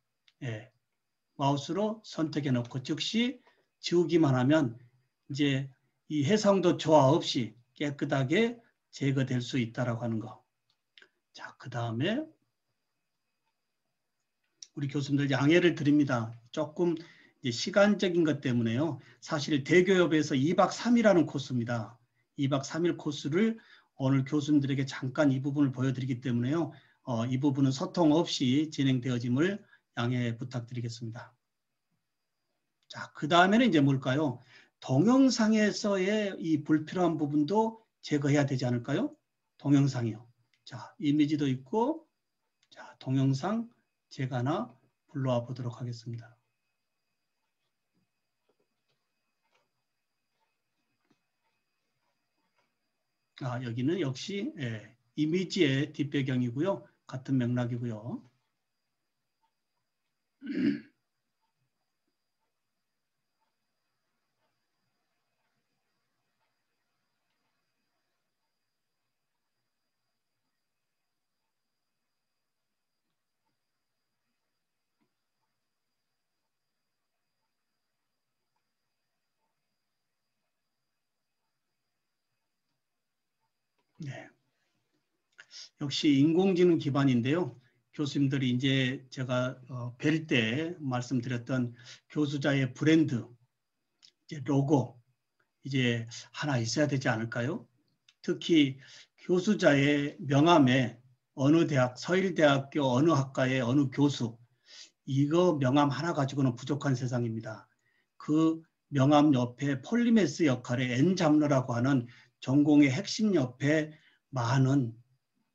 마우스로 선택해 놓고 즉시 지우기만 하면 이제 이 해상도 조화 없이 깨끗하게 제거될 수 있다라고 하는 거. 자, 그 다음에 우리 교수님들 양해를 드립니다. 조금 이제 시간적인 것 때문에요. 사실 대교협에서 2박 3일하는 코스입니다. 2박 3일 코스를 오늘 교수님들에게 잠깐 이 부분을 보여드리기 때문에요. 이 부분은 소통 없이 진행되어짐을 양해 부탁드리겠습니다. 자, 그 다음에는 이제 뭘까요? 동영상에서의 이 불필요한 부분도 제거해야 되지 않을까요? 동영상이요. 자, 이미지도 있고, 자, 동영상 제가 하나 불러와 보도록 하겠습니다. 여기는 역시 이미지의 뒷배경이고요. 같은 맥락이고요. 네. 역시 인공지능 기반인데요. 교수님들이 이제 제가 뵐 때 말씀드렸던 교수자의 브랜드, 이제 로고 이제 하나 있어야 되지 않을까요? 특히 교수자의 명함에 어느 대학, 서일대학교 어느 학과의 어느 교수, 이거 명함 하나 가지고는 부족한 세상입니다. 그 명함 옆에 폴리메스 역할의 N장르라고 하는 전공의 핵심 옆에 많은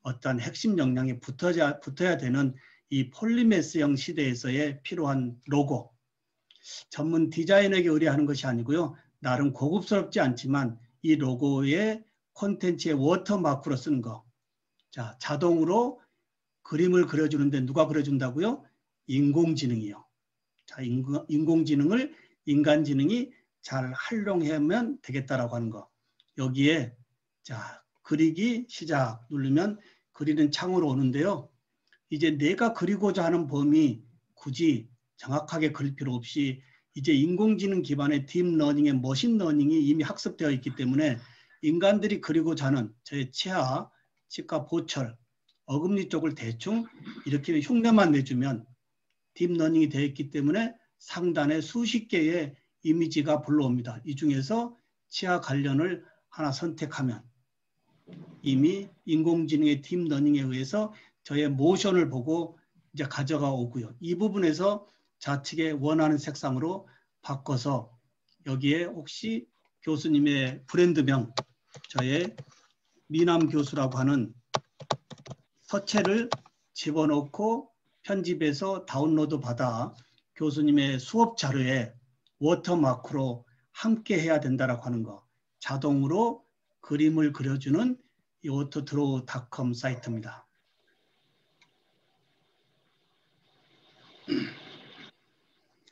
어떤 핵심 역량이 붙어야 되는 이 폴리메스형 시대에서의 필요한 로고. 전문 디자인에게 의뢰하는 것이 아니고요. 나름 고급스럽지 않지만 이 로고의 콘텐츠의 워터마크로 쓰는 거. 자, 자동으로 그림을 그려주는데 누가 그려준다고요? 인공지능이요. 자, 인공지능을 인간지능이 잘 활용하면 되겠다라고 하는 거. 여기에 자, 그리기 시작 누르면 그리는 창으로 오는데요. 이제 내가 그리고자 하는 범위 굳이 정확하게 그릴 필요 없이 이제 인공지능 기반의 딥러닝의 머신러닝이 이미 학습되어 있기 때문에 인간들이 그리고자 하는 저의 치아, 치과 보철, 어금니 쪽을 대충 이렇게 흉내만 내주면 딥러닝이 되어 있기 때문에 상단에 수십 개의 이미지가 불러옵니다. 이 중에서 치아 관련을 하나 선택하면 이미 인공지능의 딥러닝에 의해서 저의 모션을 보고 이제 가져가 오고요. 이 부분에서 좌측에 원하는 색상으로 바꿔서 여기에 혹시 교수님의 브랜드명, 저의 미남 교수라고 하는 서체를 집어넣고 편집해서 다운로드 받아 교수님의 수업 자료에 워터마크로 함께 해야 된다라고 하는 거. 자동으로 그림을 그려주는 이 autodraw.com 사이트입니다.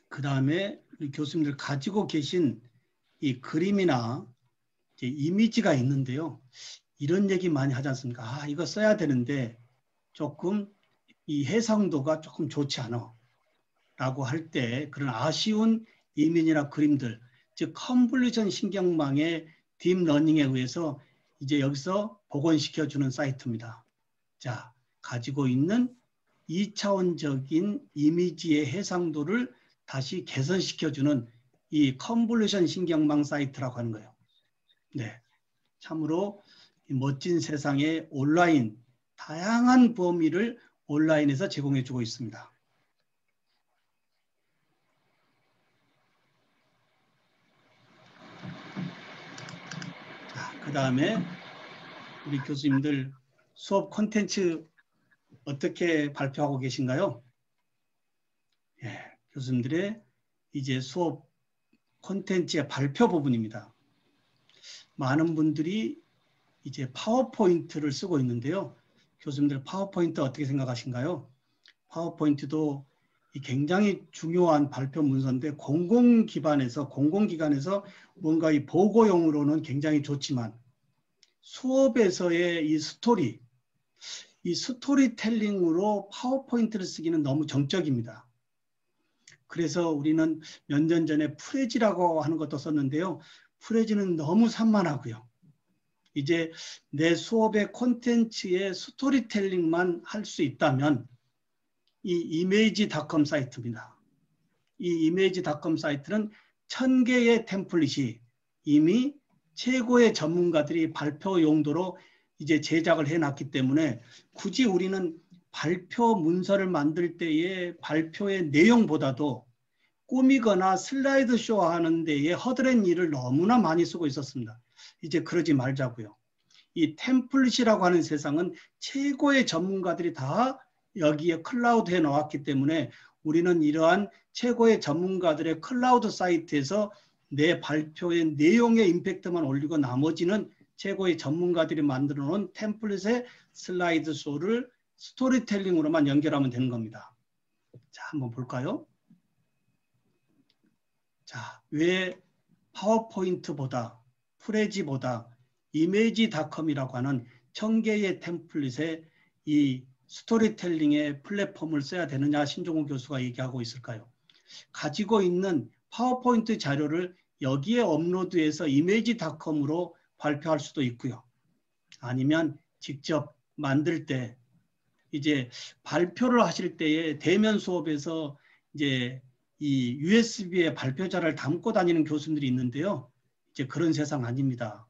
그 다음에 우리 교수님들 가지고 계신 이 그림이나 이제 이미지가 있는데요. 이런 얘기 많이 하지 않습니까? 이거 써야 되는데 조금 이 해상도가 조금 좋지 않아 라고 할 때 그런 아쉬운 이미지나 그림들, 즉 컨볼루션 신경망의 딥러닝에 의해서 이제 여기서 복원시켜주는 사이트입니다. 자, 가지고 있는 2차원적인 이미지의 해상도를 다시 개선시켜주는 이 컨볼루션 신경망 사이트라고 하는 거예요. 네, 참으로 멋진 세상의 온라인, 다양한 범위를 온라인에서 제공해주고 있습니다. 그 다음에 우리 교수님들 수업 콘텐츠 어떻게 발표하고 계신가요? 예, 교수님들의 이제 수업 콘텐츠의 발표 부분입니다. 많은 분들이 이제 파워포인트를 쓰고 있는데요. 교수님들 파워포인트 어떻게 생각하신가요? 파워포인트도 굉장히 중요한 발표 문서인데 공공기관에서 뭔가 이 보고용으로는 굉장히 좋지만 수업에서의 이 스토리텔링으로 파워포인트를 쓰기는 너무 정적입니다. 그래서 우리는 몇 년 전에 프레지라고 하는 것도 썼는데요. 프레지는 너무 산만하고요. 이제 내 수업의 콘텐츠의 스토리텔링만 할 수 있다면 이 이미지닷컴 사이트입니다. 이 이미지닷컴 사이트는 1000개의 템플릿이 이미 최고의 전문가들이 발표 용도로 이제 제작을 해놨기 때문에 굳이 우리는 발표 문서를 만들 때의 발표의 내용보다도 꾸미거나 슬라이드 쇼 하는 데에 허드렛일을 너무나 많이 쓰고 있었습니다. 이제 그러지 말자고요. 이 템플릿이라고 하는 세상은 최고의 전문가들이 다 여기에 클라우드에 나왔기 때문에 우리는 이러한 최고의 전문가들의 클라우드 사이트에서 내 발표의 내용의 임팩트만 올리고 나머지는 최고의 전문가들이 만들어 놓은 템플릿의 슬라이드 쇼를 스토리텔링으로만 연결하면 되는 겁니다. 자, 한번 볼까요? 자, 왜 파워포인트보다 프레지보다 이미지닷컴이라고 하는 1000개의 템플릿에 이 스토리텔링의 플랫폼을 써야 되느냐 신종우 교수가 얘기하고 있을까요? 가지고 있는 파워포인트 자료를 여기에 업로드해서 이미지닷컴으로 발표할 수도 있고요. 아니면 직접 만들 때 이제 발표를 하실 때에 대면 수업에서 이제 이 USB에 발표자를 담고 다니는 교수들이 있는데요. 이제 그런 세상 아닙니다.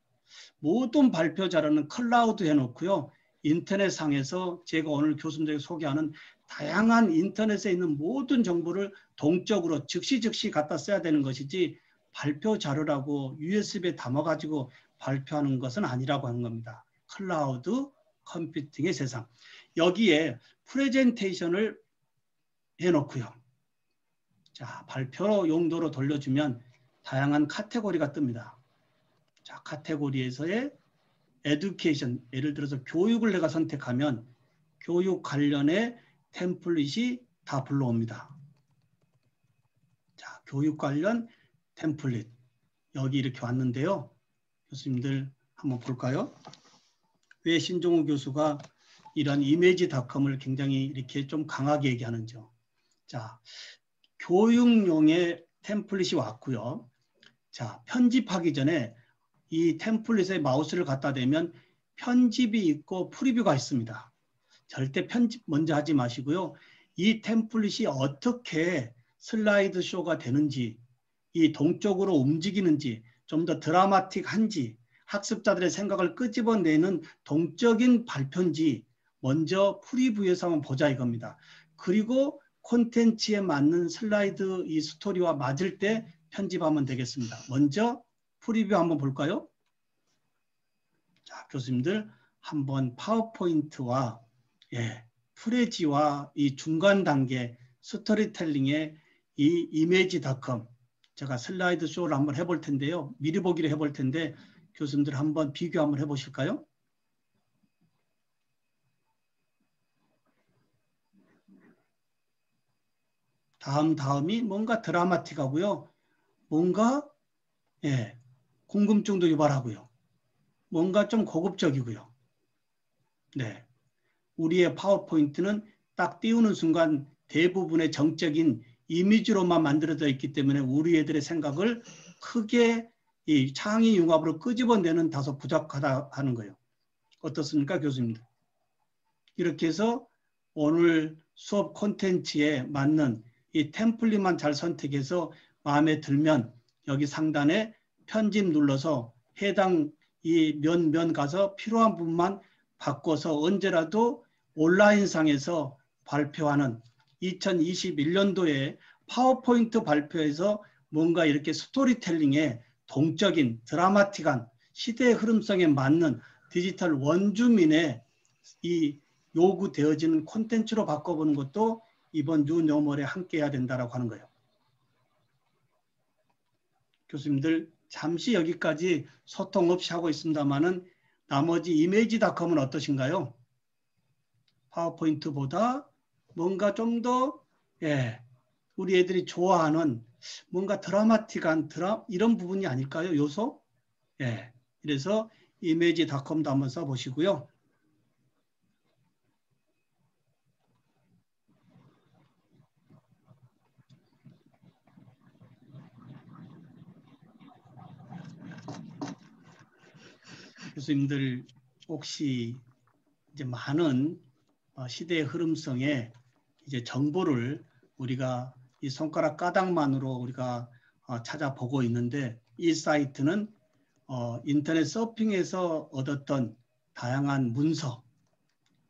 모든 발표자료는 클라우드 해놓고요. 인터넷상에서 제가 오늘 교수님들에게 소개하는 다양한 인터넷에 있는 모든 정보를 동적으로 즉시 갖다 써야 되는 것이지 발표 자료라고 USB에 담아가지고 발표하는 것은 아니라고 하는 겁니다. 클라우드 컴퓨팅의 세상. 여기에 프레젠테이션을 해놓고요. 자, 발표 용도로 돌려주면 다양한 카테고리가 뜹니다. 자, 카테고리에서의 에듀케이션, 예를 들어서 교육을 내가 선택하면 교육 관련의 템플릿이 다 불러옵니다. 자, 교육 관련 템플릿. 여기 이렇게 왔는데요. 교수님들 한번 볼까요? 왜 신종우 교수가 이런 이미지닷컴을 굉장히 이렇게 좀 강하게 얘기하는지요. 자, 교육용의 템플릿이 왔고요. 자, 편집하기 전에 이 템플릿에 마우스를 갖다 대면 편집이 있고 프리뷰가 있습니다. 절대 편집 먼저 하지 마시고요. 이 템플릿이 어떻게 슬라이드 쇼가 되는지, 이 동적으로 움직이는지, 좀 더 드라마틱한지, 학습자들의 생각을 끄집어내는 동적인 발표인지 먼저 프리뷰에서 한번 보자 이겁니다. 그리고 콘텐츠에 맞는 슬라이드 이 스토리와 맞을 때 편집하면 되겠습니다. 먼저 프리뷰 한번 볼까요? 자, 교수님들 한번 파워포인트와 프레지와 이 중간 단계 스토리텔링의 이 이미지닷컴 제가 슬라이드 쇼를 한번 해볼 텐데요. 미리 보기를 해볼 텐데 교수님들 한번 비교 한번 해보실까요? 다음이 뭔가 드라마틱하고요. 뭔가 궁금증도 유발하고요. 뭔가 좀 고급적이고요. 네, 우리의 파워포인트는 딱 띄우는 순간 대부분의 정적인 이미지로만 만들어져 있기 때문에 우리 애들의 생각을 크게 이 창의 융합으로 끄집어내는 다소 부족하다 하는 거예요. 어떻습니까, 교수님들? 이렇게 해서 오늘 수업 콘텐츠에 맞는 이 템플릿만 잘 선택해서 마음에 들면 여기 상단에 편집 눌러서 해당 이 면 가서 필요한 부분만 바꿔서 언제라도 온라인상에서 발표하는 2021년도에 파워포인트 발표에서 뭔가 이렇게 스토리텔링에 동적인 드라마틱한 시대의 흐름성에 맞는 디지털 원주민의 이 요구되어지는 콘텐츠로 바꿔보는 것도 이번 뉴노멀에 함께 해야 된다라고 하는 거예요. 교수님들 잠시 여기까지 소통 없이 하고 있습니다만은 나머지 이미지닷컴은 어떠신가요? 파워포인트보다 뭔가 좀 더 우리 애들이 좋아하는 뭔가 드라마틱한 이런 부분이 아닐까요? 요소? 그래서 이미지닷컴도 한번 써보시고요. 교수님들 혹시 이제 많은 시대의 흐름성에 이제 정보를 우리가 이 손가락 가닥만으로 우리가 찾아보고 있는데 이 사이트는 인터넷 서핑에서 얻었던 다양한 문서,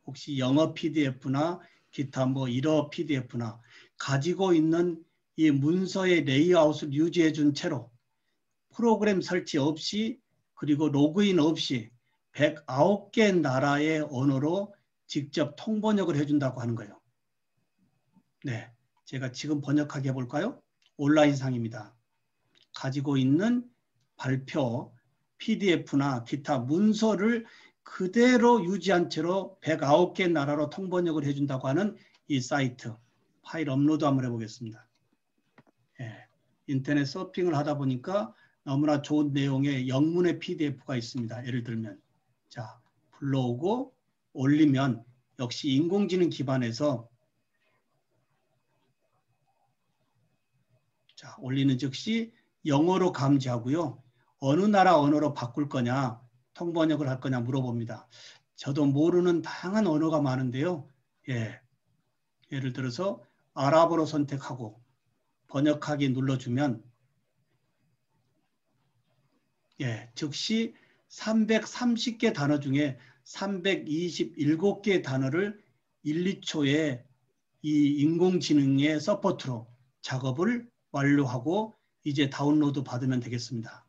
혹시 영어 PDF나 기타 뭐 일어 PDF나 가지고 있는 이 문서의 레이아웃을 유지해 준 채로 프로그램 설치 없이 그리고 로그인 없이 109개 나라의 언어로 직접 통번역을 해준다고 하는 거예요. 네, 제가 지금 번역하게 해볼까요? 온라인상입니다. 가지고 있는 발표, PDF나 기타 문서를 그대로 유지한 채로 109개 나라로 통번역을 해준다고 하는 이 사이트 파일 업로드 한번 해보겠습니다. 예, 인터넷 서핑을 하다 보니까 너무나 좋은 내용의 영문의 PDF가 있습니다. 예를 들면 자 불러오고 올리면 역시 인공지능 기반에서 자 올리는 즉시 영어로 감지하고요. 어느 나라 언어로 바꿀 거냐 통번역을 할 거냐 물어봅니다. 저도 모르는 다양한 언어가 많은데요. 예, 예를 들어서 아랍어로 선택하고 번역하기 눌러주면 예, 즉시 330개 단어 중에 327개의 단어를 1, 2초에 이 인공지능의 서포트로 작업을 완료하고 이제 다운로드 받으면 되겠습니다.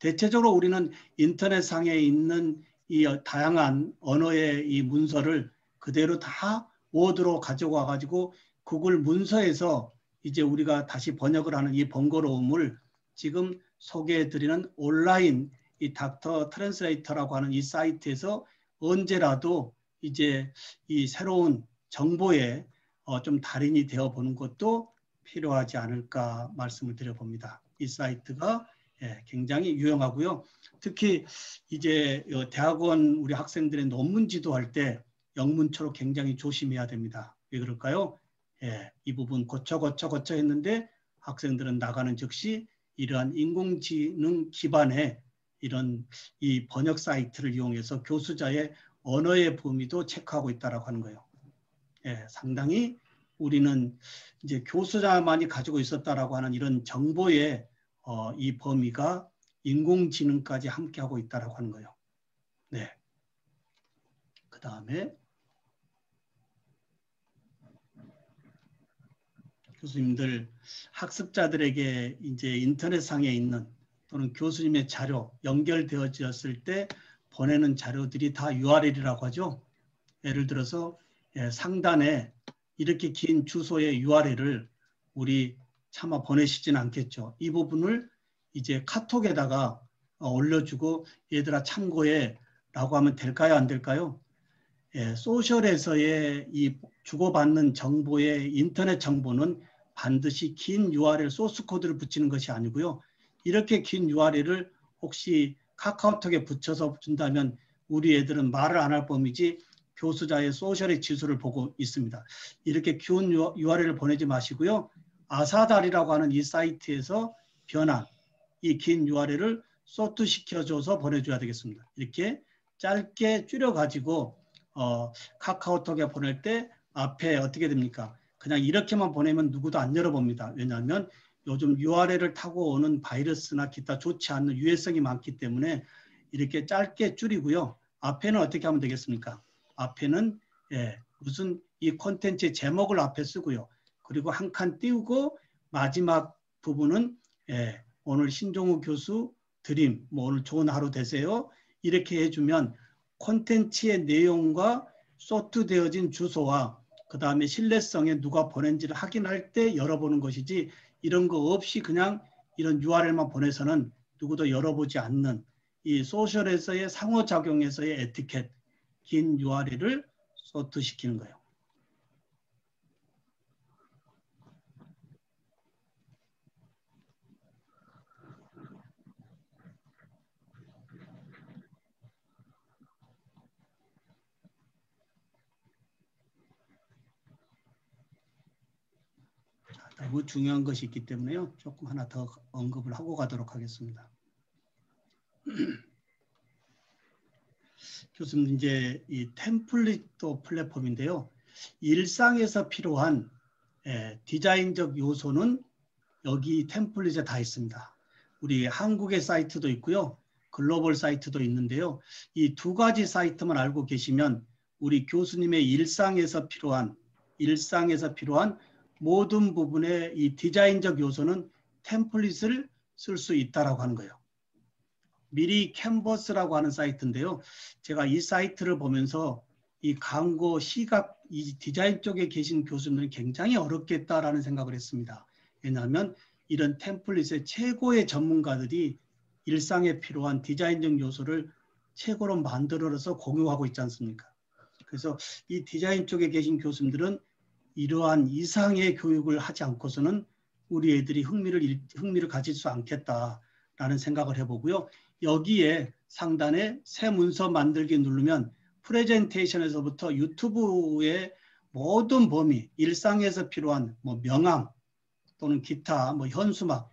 대체적으로 우리는 인터넷상에 있는 이 다양한 언어의 이 문서를 그대로 다 워드로 가져와 가지고 구글 문서에서 이제 우리가 다시 번역을 하는 이 번거로움을 지금 소개해드리는 온라인 이 닥터 트랜스레이터라고 하는 이 사이트에서 언제라도 이제 이 새로운 정보에 좀 달인이 되어 보는 것도 필요하지 않을까 말씀을 드려봅니다. 이 사이트가 굉장히 유용하고요. 특히 이제 대학원 우리 학생들의 논문 지도할 때 영문처로 굉장히 조심해야 됩니다. 왜 그럴까요? 이 부분 고쳐 했는데 학생들은 나가는 즉시 이러한 인공지능 기반의 이런 이 번역 사이트를 이용해서 교수자의 언어의 범위도 체크하고 있다라고 하는 거예요. 상당히 우리는 이제 교수자만이 가지고 있었다라고 하는 이런 정보의 이 범위가 인공지능까지 함께하고 있다라고 하는 거예요. 네. 그 다음에 교수님들 학습자들에게 이제 인터넷상에 있는 또는 교수님의 자료 연결되어졌을 때 보내는 자료들이 다 URL이라고 하죠. 예를 들어서 상단에 이렇게 긴 주소의 URL을 우리 차마 보내시진 않겠죠. 이 부분을 이제 카톡에다가 올려주고 얘들아 참고해 라고 하면 될까요? 안 될까요? 소셜에서의 이 주고받는 정보의 인터넷 정보는 반드시 긴 URL 소스 코드를 붙이는 것이 아니고요. 이렇게 긴 URL을 혹시 카카오톡에 붙여서 준다면 우리 애들은 말을 안 할 범위지 교수자의 소셜의 지수를 보고 있습니다. 이렇게 긴 URL을 보내지 마시고요. 아사달이라고 하는 이 사이트에서 변한 이 긴 URL을 소트 시켜줘서 보내줘야 되겠습니다. 이렇게 짧게 줄여가지고 카카오톡에 보낼 때 앞에 어떻게 됩니까? 그냥 이렇게만 보내면 누구도 안 열어봅니다. 왜냐하면 요즘 URL을 타고 오는 바이러스나 기타 좋지 않는 유해성이 많기 때문에 이렇게 짧게 줄이고요. 앞에는 어떻게 하면 되겠습니까? 앞에는 무슨 이 콘텐츠의 제목을 앞에 쓰고요. 그리고 한 칸 띄우고 마지막 부분은 오늘 신종우 교수 드림, 뭐 오늘 좋은 하루 되세요. 이렇게 해주면 콘텐츠의 내용과 소트되어진 주소와 그 다음에 신뢰성에 누가 보낸지를 확인할 때 열어보는 것이지 이런 거 없이 그냥 이런 URL만 보내서는 누구도 열어보지 않는 이 소셜에서의 상호작용에서의 에티켓, 긴 URL을 소트시키는 거예요. 너무 중요한 것이 있기 때문에요. 조금 하나 더 언급을 하고 가도록 하겠습니다. 교수님 이제 이 템플릿도 플랫폼인데요. 일상에서 필요한 디자인적 요소는 여기 템플릿에 다 있습니다. 우리 한국의 사이트도 있고요. 글로벌 사이트도 있는데요. 이 두 가지 사이트만 알고 계시면 우리 교수님의 일상에서 필요한 모든 부분의 이 디자인적 요소는 템플릿을 쓸 수 있다라고 하는 거예요. 미리 캔버스라고 하는 사이트인데요. 제가 이 사이트를 보면서 이 광고, 시각, 이 디자인 쪽에 계신 교수님들은 굉장히 어렵겠다라는 생각을 했습니다. 왜냐하면 이런 템플릿의 최고의 전문가들이 일상에 필요한 디자인적 요소를 책으로 만들어서 공유하고 있지 않습니까? 그래서 이 디자인 쪽에 계신 교수님들은 이러한 이상의 교육을 하지 않고서는 우리 애들이 흥미를 가질 수 않겠다라는 생각을 해보고요. 여기에 상단에 새 문서 만들기 누르면 프레젠테이션에서부터 유튜브의 모든 범위, 일상에서 필요한 뭐 명암 또는 기타 뭐 현수막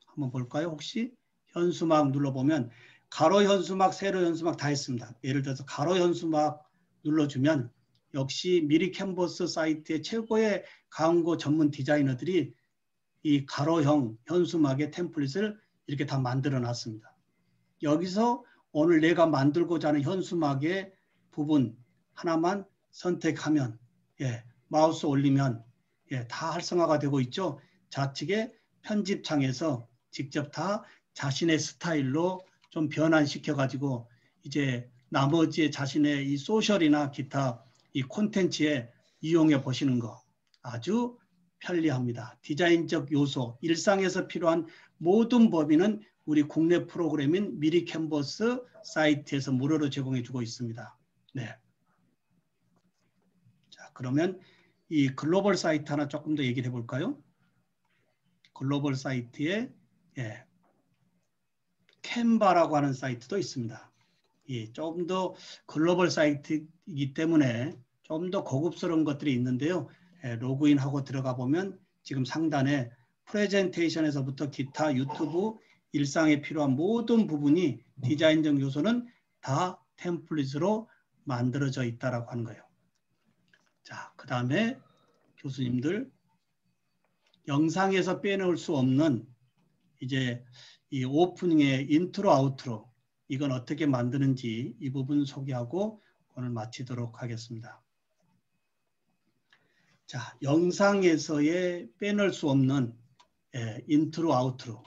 한번 볼까요? 혹시 현수막 눌러보면 가로 현수막, 세로 현수막 다 있습니다. 예를 들어서 가로 현수막 눌러주면 역시 미리 캔버스 사이트의 최고의 광고 전문 디자이너들이 이 가로형 현수막의 템플릿을 이렇게 다 만들어 놨습니다. 여기서 오늘 내가 만들고자 하는 현수막의 부분 하나만 선택하면 마우스 올리면 다 활성화가 되고 있죠. 좌측에 편집창에서 직접 다 자신의 스타일로 좀 변환시켜 가지고 이제 나머지 자신의 이 소셜이나 기타 이 콘텐츠에 이용해 보시는 거 아주 편리합니다. 디자인적 요소, 일상에서 필요한 모든 범위는 우리 국내 프로그램인 미리 캔버스 사이트에서 무료로 제공해 주고 있습니다. 네. 자, 그러면 이 글로벌 사이트 하나 조금 더 얘기를 해볼까요? 글로벌 사이트에 캔바라고 하는 사이트도 있습니다. 조금 더 글로벌 사이트이기 때문에 좀 더 고급스러운 것들이 있는데요. 로그인하고 들어가 보면 지금 상단에 프레젠테이션에서부터 기타 유튜브 일상에 필요한 모든 부분이 디자인적 요소는 다 템플릿으로 만들어져 있다라고 하는 거예요. 자, 그 다음에 교수님들 영상에서 빼놓을 수 없는 이제 이 오프닝의 인트로 아우트로 이건 어떻게 만드는지 이 부분 소개하고 오늘 마치도록 하겠습니다. 자, 영상에서의 빼놓을 수 없는 인트로 아우트로.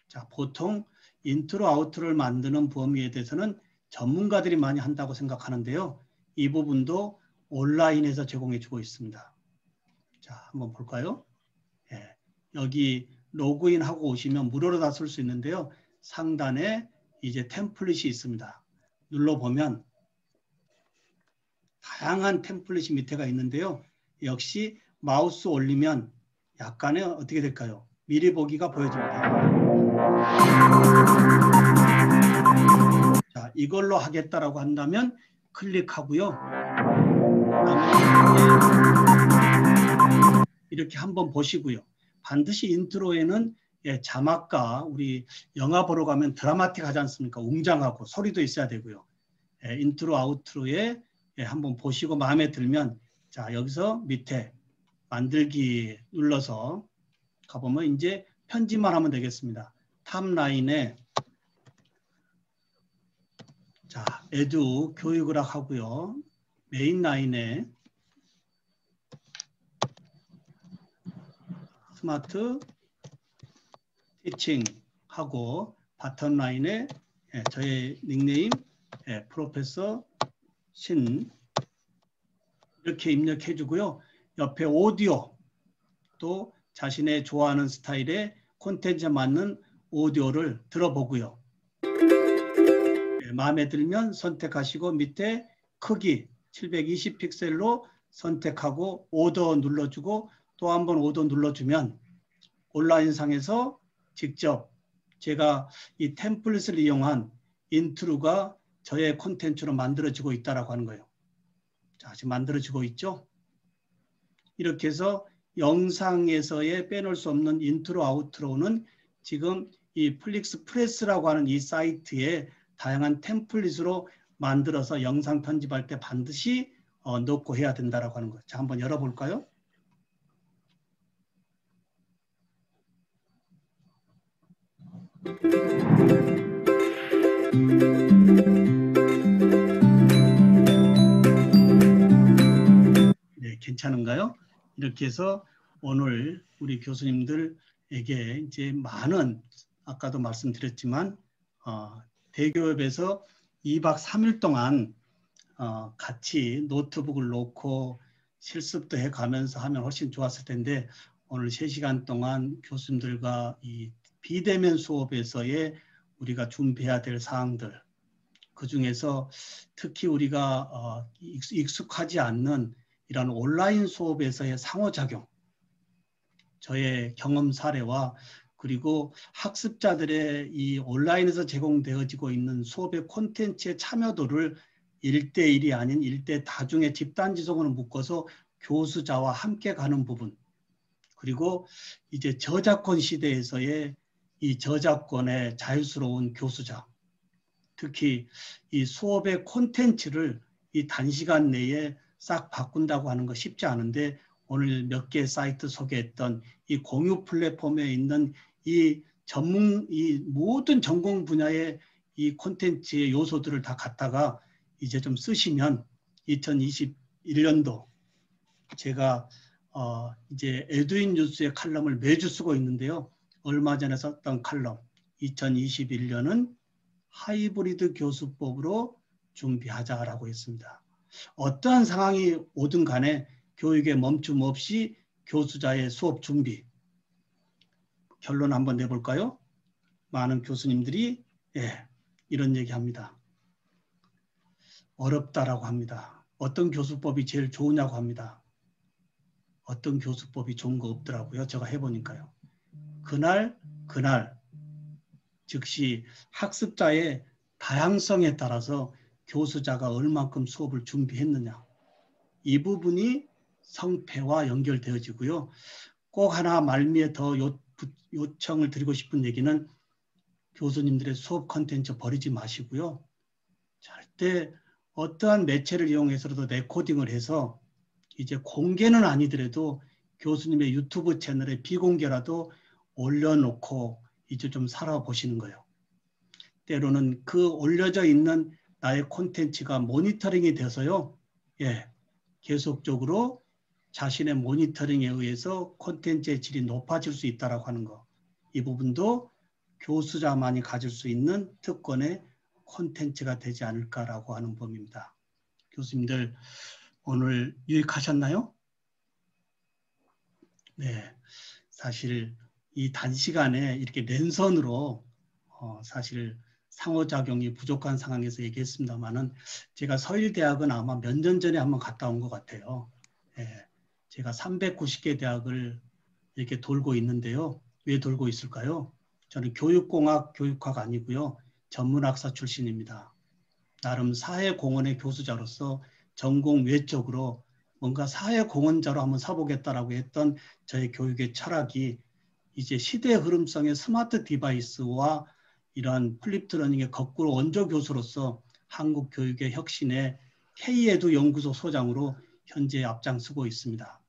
자, 보통 인트로 아우트로를 만드는 범위에 대해서는 전문가들이 많이 한다고 생각하는데요. 이 부분도 온라인에서 제공해 주고 있습니다. 자, 한번 볼까요? 여기 로그인하고 오시면 무료로 다 쓸 수 있는데요. 상단에 이제 템플릿이 있습니다. 눌러보면 다양한 템플릿이 밑에가 있는데요. 역시 마우스 올리면 약간의 어떻게 될까요? 미리 보기가 보여집니다. 자, 이걸로 하겠다라고 한다면 클릭하고요. 이렇게 한번 보시고요. 반드시 인트로에는 자막과 우리 영화 보러 가면 드라마틱 하지 않습니까? 웅장하고 소리도 있어야 되고요. 인트로 아우트로에 한번 보시고 마음에 들면 자, 여기서 밑에 만들기 눌러서 가보면 이제 편집만 하면 되겠습니다. 탑라인에 자, 에듀 교육을 하고요. 메인 라인에 스마트 티칭 하고 바텀 라인에 저의 닉네임 프로페서 신 이렇게 입력해 주고요. 옆에 오디오 또 자신의 좋아하는 스타일의 콘텐츠에 맞는 오디오를 들어보고요. 마음에 들면 선택하시고 밑에 크기 720 픽셀로 선택하고 오더 눌러주고 또 한 번 오더 눌러주면 온라인상에서 직접 제가 이 템플릿을 이용한 인트로가 저의 콘텐츠로 만들어지고 있다고 하는 거예요. 자, 지금 만들어지고 있죠? 이렇게 해서 영상에서의 빼놓을 수 없는 인트로 아우트로는 지금 이 플릭스 프레스라고 하는 이 사이트에 다양한 템플릿으로 만들어서 영상 편집할 때 반드시 넣고 해야 된다고 하는 거예요. 자, 한번 열어볼까요? 네, 괜찮은가요? 이렇게 해서 오늘 우리 교수님들에게 이제 많은 아까도 말씀드렸지만 대교협에서 2박 3일 동안 같이 노트북을 놓고 실습도 해가면서 하면 훨씬 좋았을 텐데 오늘 3시간 동안 교수님들과 이 비대면 수업에서의 우리가 준비해야 될 사항들, 그 중에서 특히 우리가 익숙하지 않는 이런 온라인 수업에서의 상호작용, 저의 경험 사례와 그리고 학습자들의 이 온라인에서 제공되어지고 있는 수업의 콘텐츠의 참여도를 1대1이 아닌 1대 다중의 집단 지성으로 묶어서 교수자와 함께 가는 부분, 그리고 이제 저작권 시대에서의 이 저작권의 자유스러운 교수자, 특히 이 수업의 콘텐츠를 이 단시간 내에 싹 바꾼다고 하는 거 쉽지 않은데, 오늘 몇 개 사이트 소개했던 이 공유 플랫폼에 있는 이 모든 전공 분야의 이 콘텐츠의 요소들을 다 갖다가 이제 좀 쓰시면 2021년도 제가 이제 에듀인 뉴스의 칼럼을 매주 쓰고 있는데요. 얼마 전에 썼던 칼럼, 2021년은 하이브리드 교수법으로 준비하자라고 했습니다. 어떠한 상황이 오든 간에 교육에 멈춤 없이 교수자의 수업 준비. 결론 한번 내볼까요? 많은 교수님들이 이런 얘기합니다. 어렵다라고 합니다. 어떤 교수법이 제일 좋으냐고 합니다. 어떤 교수법이 좋은 거 없더라고요. 제가 해보니까요. 그날 즉시 학습자의 다양성에 따라서 교수자가 얼만큼 수업을 준비했느냐, 이 부분이 성패와 연결되어지고요. 꼭 하나 말미에 더 요청을 드리고 싶은 얘기는 교수님들의 수업 컨텐츠 버리지 마시고요. 절대 어떠한 매체를 이용해서라도 레코딩을 해서 이제 공개는 아니더라도 교수님의 유튜브 채널에 비공개라도 올려놓고 이제 좀 살아보시는 거예요. 때로는 그 올려져 있는 나의 콘텐츠가 모니터링이 돼서요. 계속적으로 자신의 모니터링에 의해서 콘텐츠의 질이 높아질 수 있다고 하는 거. 이 부분도 교수자만이 가질 수 있는 특권의 콘텐츠가 되지 않을까라고 하는 범위입니다. 교수님들 오늘 유익하셨나요? 네, 사실 이 단시간에 이렇게 랜선으로 사실 상호작용이 부족한 상황에서 얘기했습니다만은 제가 서일대학은 아마 몇 년 전에 한번 갔다 온 것 같아요. 제가 390개 대학을 이렇게 돌고 있는데요. 왜 돌고 있을까요? 저는 교육공학, 교육학 아니고요. 전문학사 출신입니다. 나름 사회공헌의 교수자로서 전공 외적으로 뭔가 사회공헌자로 한번 서보겠다라고 했던 저의 교육의 철학이 이제 시대의 흐름성의 스마트 디바이스와 이러한 플립드 러닝의 거꾸로 원조 교수로서 한국 교육의 혁신의 K에두 연구소 소장으로 현재 앞장서고 있습니다.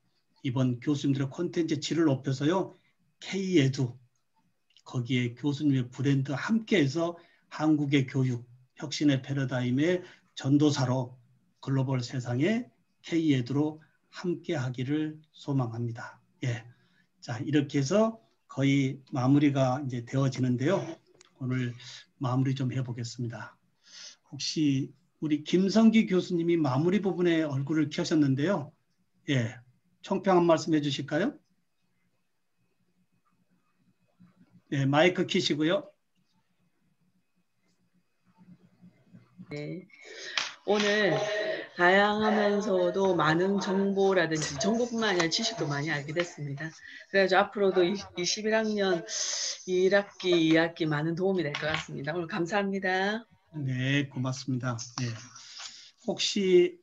이번 교수님들의 콘텐츠 질을 높여서요. K에두, 거기에 교수님의 브랜드 함께해서 한국의 교육, 혁신의 패러다임의 전도사로 글로벌 세상에 K에두로 함께 하기를 소망합니다. 자, 이렇게 해서 거의 마무리가 이제 되어지는데요. 오늘 마무리 좀 해보겠습니다. 혹시 우리 김성기 교수님이 마무리 부분에 얼굴을 켜셨는데요. 총평 한 말씀 해주실까요? 마이크 켜시고요. 네. 오늘 다양하면서도 많은 정보라든지 정보뿐만 아니라 지식도 많이 알게 됐습니다. 그래가지고 앞으로도 21학년 1학기, 2학기 많은 도움이 될 것 같습니다. 오늘 감사합니다. 네, 고맙습니다. 혹시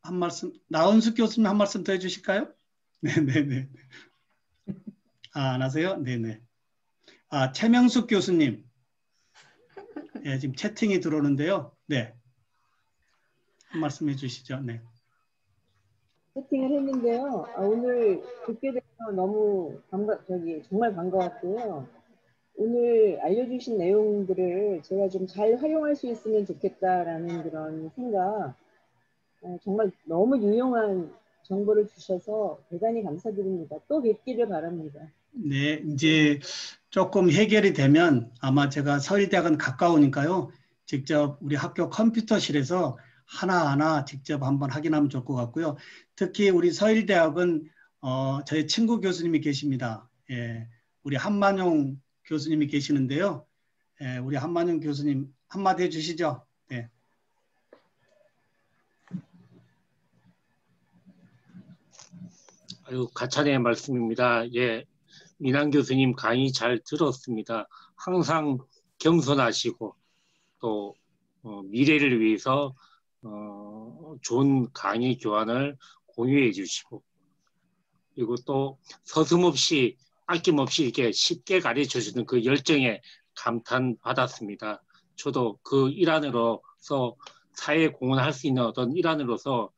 한 말씀, 나은숙 교수님 한 말씀 더 해주실까요? 네네네. 안 하세요? 네네. 최명숙 교수님. 지금 채팅이 들어오는데요. 한 말씀 해주시죠. 세팅을 했는데요. 오늘 듣게 돼서 너무 정말 반가웠고요. 오늘 알려주신 내용들을 제가 좀 잘 활용할 수 있으면 좋겠다라는 그런 생각, 정말 너무 유용한 정보를 주셔서 대단히 감사드립니다. 또 뵙기를 바랍니다. 네, 이제 조금 해결이 되면 아마 제가 서울대학은 가까우니까요. 직접 우리 학교 컴퓨터실에서 하나하나 직접 한번 확인하면 좋을 것 같고요. 특히 우리 서울대학은 저희 친구 교수님이 계십니다. 우리 한만용 교수님이 계시는데요. 우리 한만영 교수님 한마디 해주시죠. 네. 아유, 가찬의 말씀입니다. 예, 민한 교수님 강의 잘 들었습니다. 항상 겸손하시고 또 미래를 위해서 좋은 강의 교환을 공유해 주시고, 그리고 또 서슴없이 아낌없이 이렇게 쉽게 가르쳐 주는 그 열정에 감탄받았습니다. 저도 그 일환으로서 사회에 공헌할 수 있는 어떤 일환으로서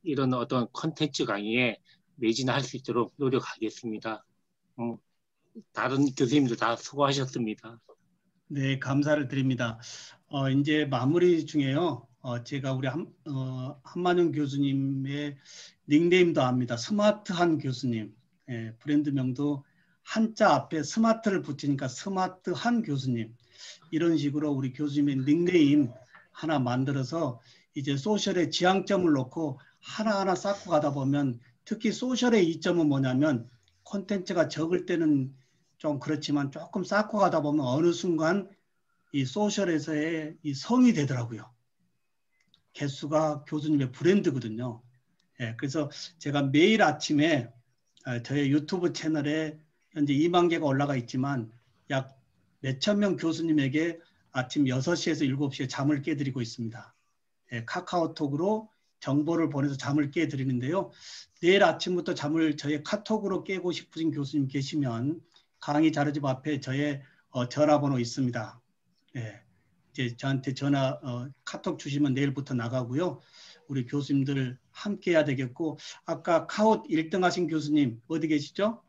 이런 어떤 컨텐츠 강의에 매진할 수 있도록 노력하겠습니다. 다른 교수님들 다 수고하셨습니다. 네, 감사를 드립니다. 이제 마무리 중에요. 제가 우리 한만영 교수님의 닉네임도 압니다. 스마트한 교수님. 예, 브랜드명도 한자 앞에 스마트를 붙이니까 스마트한 교수님. 이런 식으로 우리 교수님의 닉네임 하나 만들어서 이제 소셜에 지향점을 놓고 하나하나 쌓고 가다 보면, 특히 소셜의 이점은 뭐냐면 콘텐츠가 적을 때는 좀 그렇지만 조금 쌓고 가다 보면 어느 순간 이 소셜에서의 이 성이 되더라고요. 개수가 교수님의 브랜드거든요. 예, 그래서 제가 매일 아침에 저의 유튜브 채널에 현재 2만 개가 올라가 있지만 약 몇천 명 교수님에게 아침 6시에서 7시에 잠을 깨드리고 있습니다. 예, 카카오톡으로 정보를 보내서 잠을 깨드리는데요. 내일 아침부터 잠을 저의 카톡으로 깨고 싶으신 교수님 계시면 강의 자료집 앞에 저의 전화번호 있습니다. 예, 이제 저한테 카톡 주시면 내일부터 나가고요. 우리 교수님들 함께 해야 되겠고, 아까 카웃 1등 하신 교수님 어디 계시죠?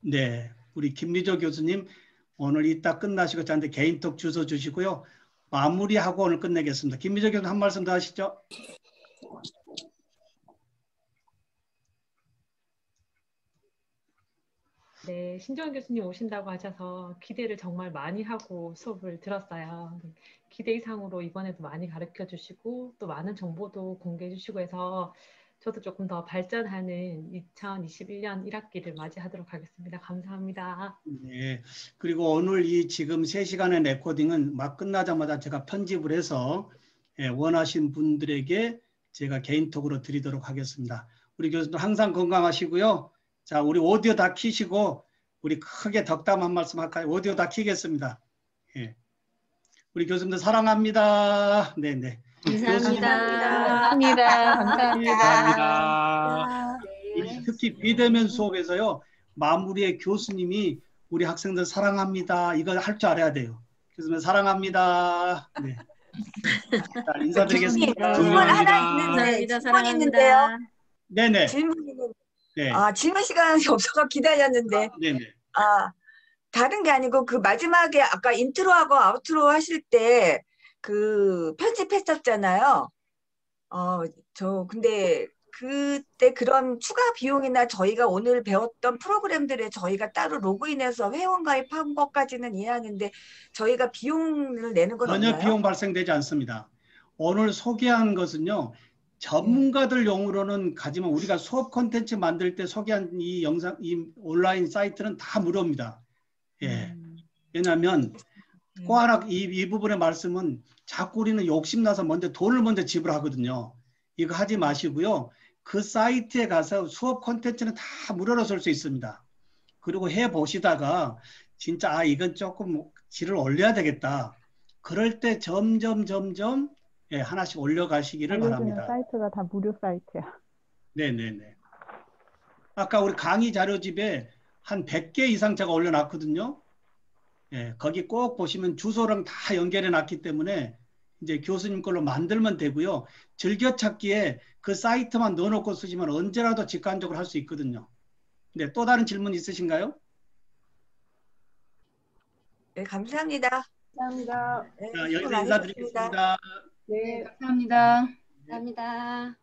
네, 우리 김미조 교수님 오늘 이따 끝나시고 저한테 개인톡 주소 주시고요. 마무리하고 오늘 끝내겠습니다. 김미조 교수님 한 말씀 더 하시죠. 네, 신정은 교수님 오신다고 하셔서 기대를 정말 많이 하고 수업을 들었어요. 기대 이상으로 이번에도 많이 가르쳐 주시고 또 많은 정보도 공개해 주시고 해서 저도 조금 더 발전하는 2021년 1학기를 맞이하도록 하겠습니다. 감사합니다. 네, 그리고 오늘 이 지금 3시간의 레코딩은 막 끝나자마자 제가 편집을 해서 원하신 분들에게 제가 개인톡으로 드리도록 하겠습니다. 우리 교수님 항상 건강하시고요. 자, 우리 오디오 다 키시고 우리 크게 덕담 한 말씀 할까요? 오디오 다 키겠습니다. 예. 우리 교수님들 사랑합니다. 네네. 감사합니다. 감사합니다. 특히 비대면 수업에서요, 마무리에 교수님이 우리 학생들 사랑합니다. 이걸 할 줄 알아야 돼요. 교수님 사랑합니다. 네. 자, 인사드리겠습니다. 질문 하나 있는데, 질문 있는데요. 네네. 네. 질문 시간이 없어서 기다렸는데. 네네. 다른 게 아니고 그 마지막에 아까 인트로하고 아우트로 하실 때 그 편집했었잖아요. 근데 그때 그런 추가 비용이나 저희가 오늘 배웠던 프로그램들에 저희가 따로 로그인해서 회원 가입한 것까지는 이해하는데 저희가 비용을 내는 건 전혀 없나요? 비용 발생되지 않습니다. 오늘 소개한 것은요, 전문가들 용으로는 가지만 우리가 수업 콘텐츠 만들 때 소개한 이 영상, 이 온라인 사이트는 다 무료입니다. 예. 왜냐하면 꼭 하나 이 부분의 말씀은 자꾸 우리는 욕심나서 돈을 먼저 지불하거든요. 이거 하지 마시고요. 그 사이트에 가서 수업 콘텐츠는 다 무료로 쓸 수 있습니다. 그리고 해보시다가 진짜 이건 조금 질을 올려야 되겠다. 그럴 때 점점 하나씩 올려가시기를 바랍니다. 사이트가 다 무료 사이트야. 네네네. 아까 우리 강의 자료집에 한 100개 이상 제가 올려놨거든요. 예, 거기 꼭 보시면 주소랑 다 연결해 놨기 때문에 이제 교수님 걸로 만들면 되고요. 즐겨찾기에 그 사이트만 넣어놓고 쓰시면 언제라도 직관적으로 할 수 있거든요. 네, 또 다른 질문 있으신가요? 네, 감사합니다. 감사합니다. 네, 자, 여기서 인사드리겠습니다. 네, 감사합니다. 감사합니다.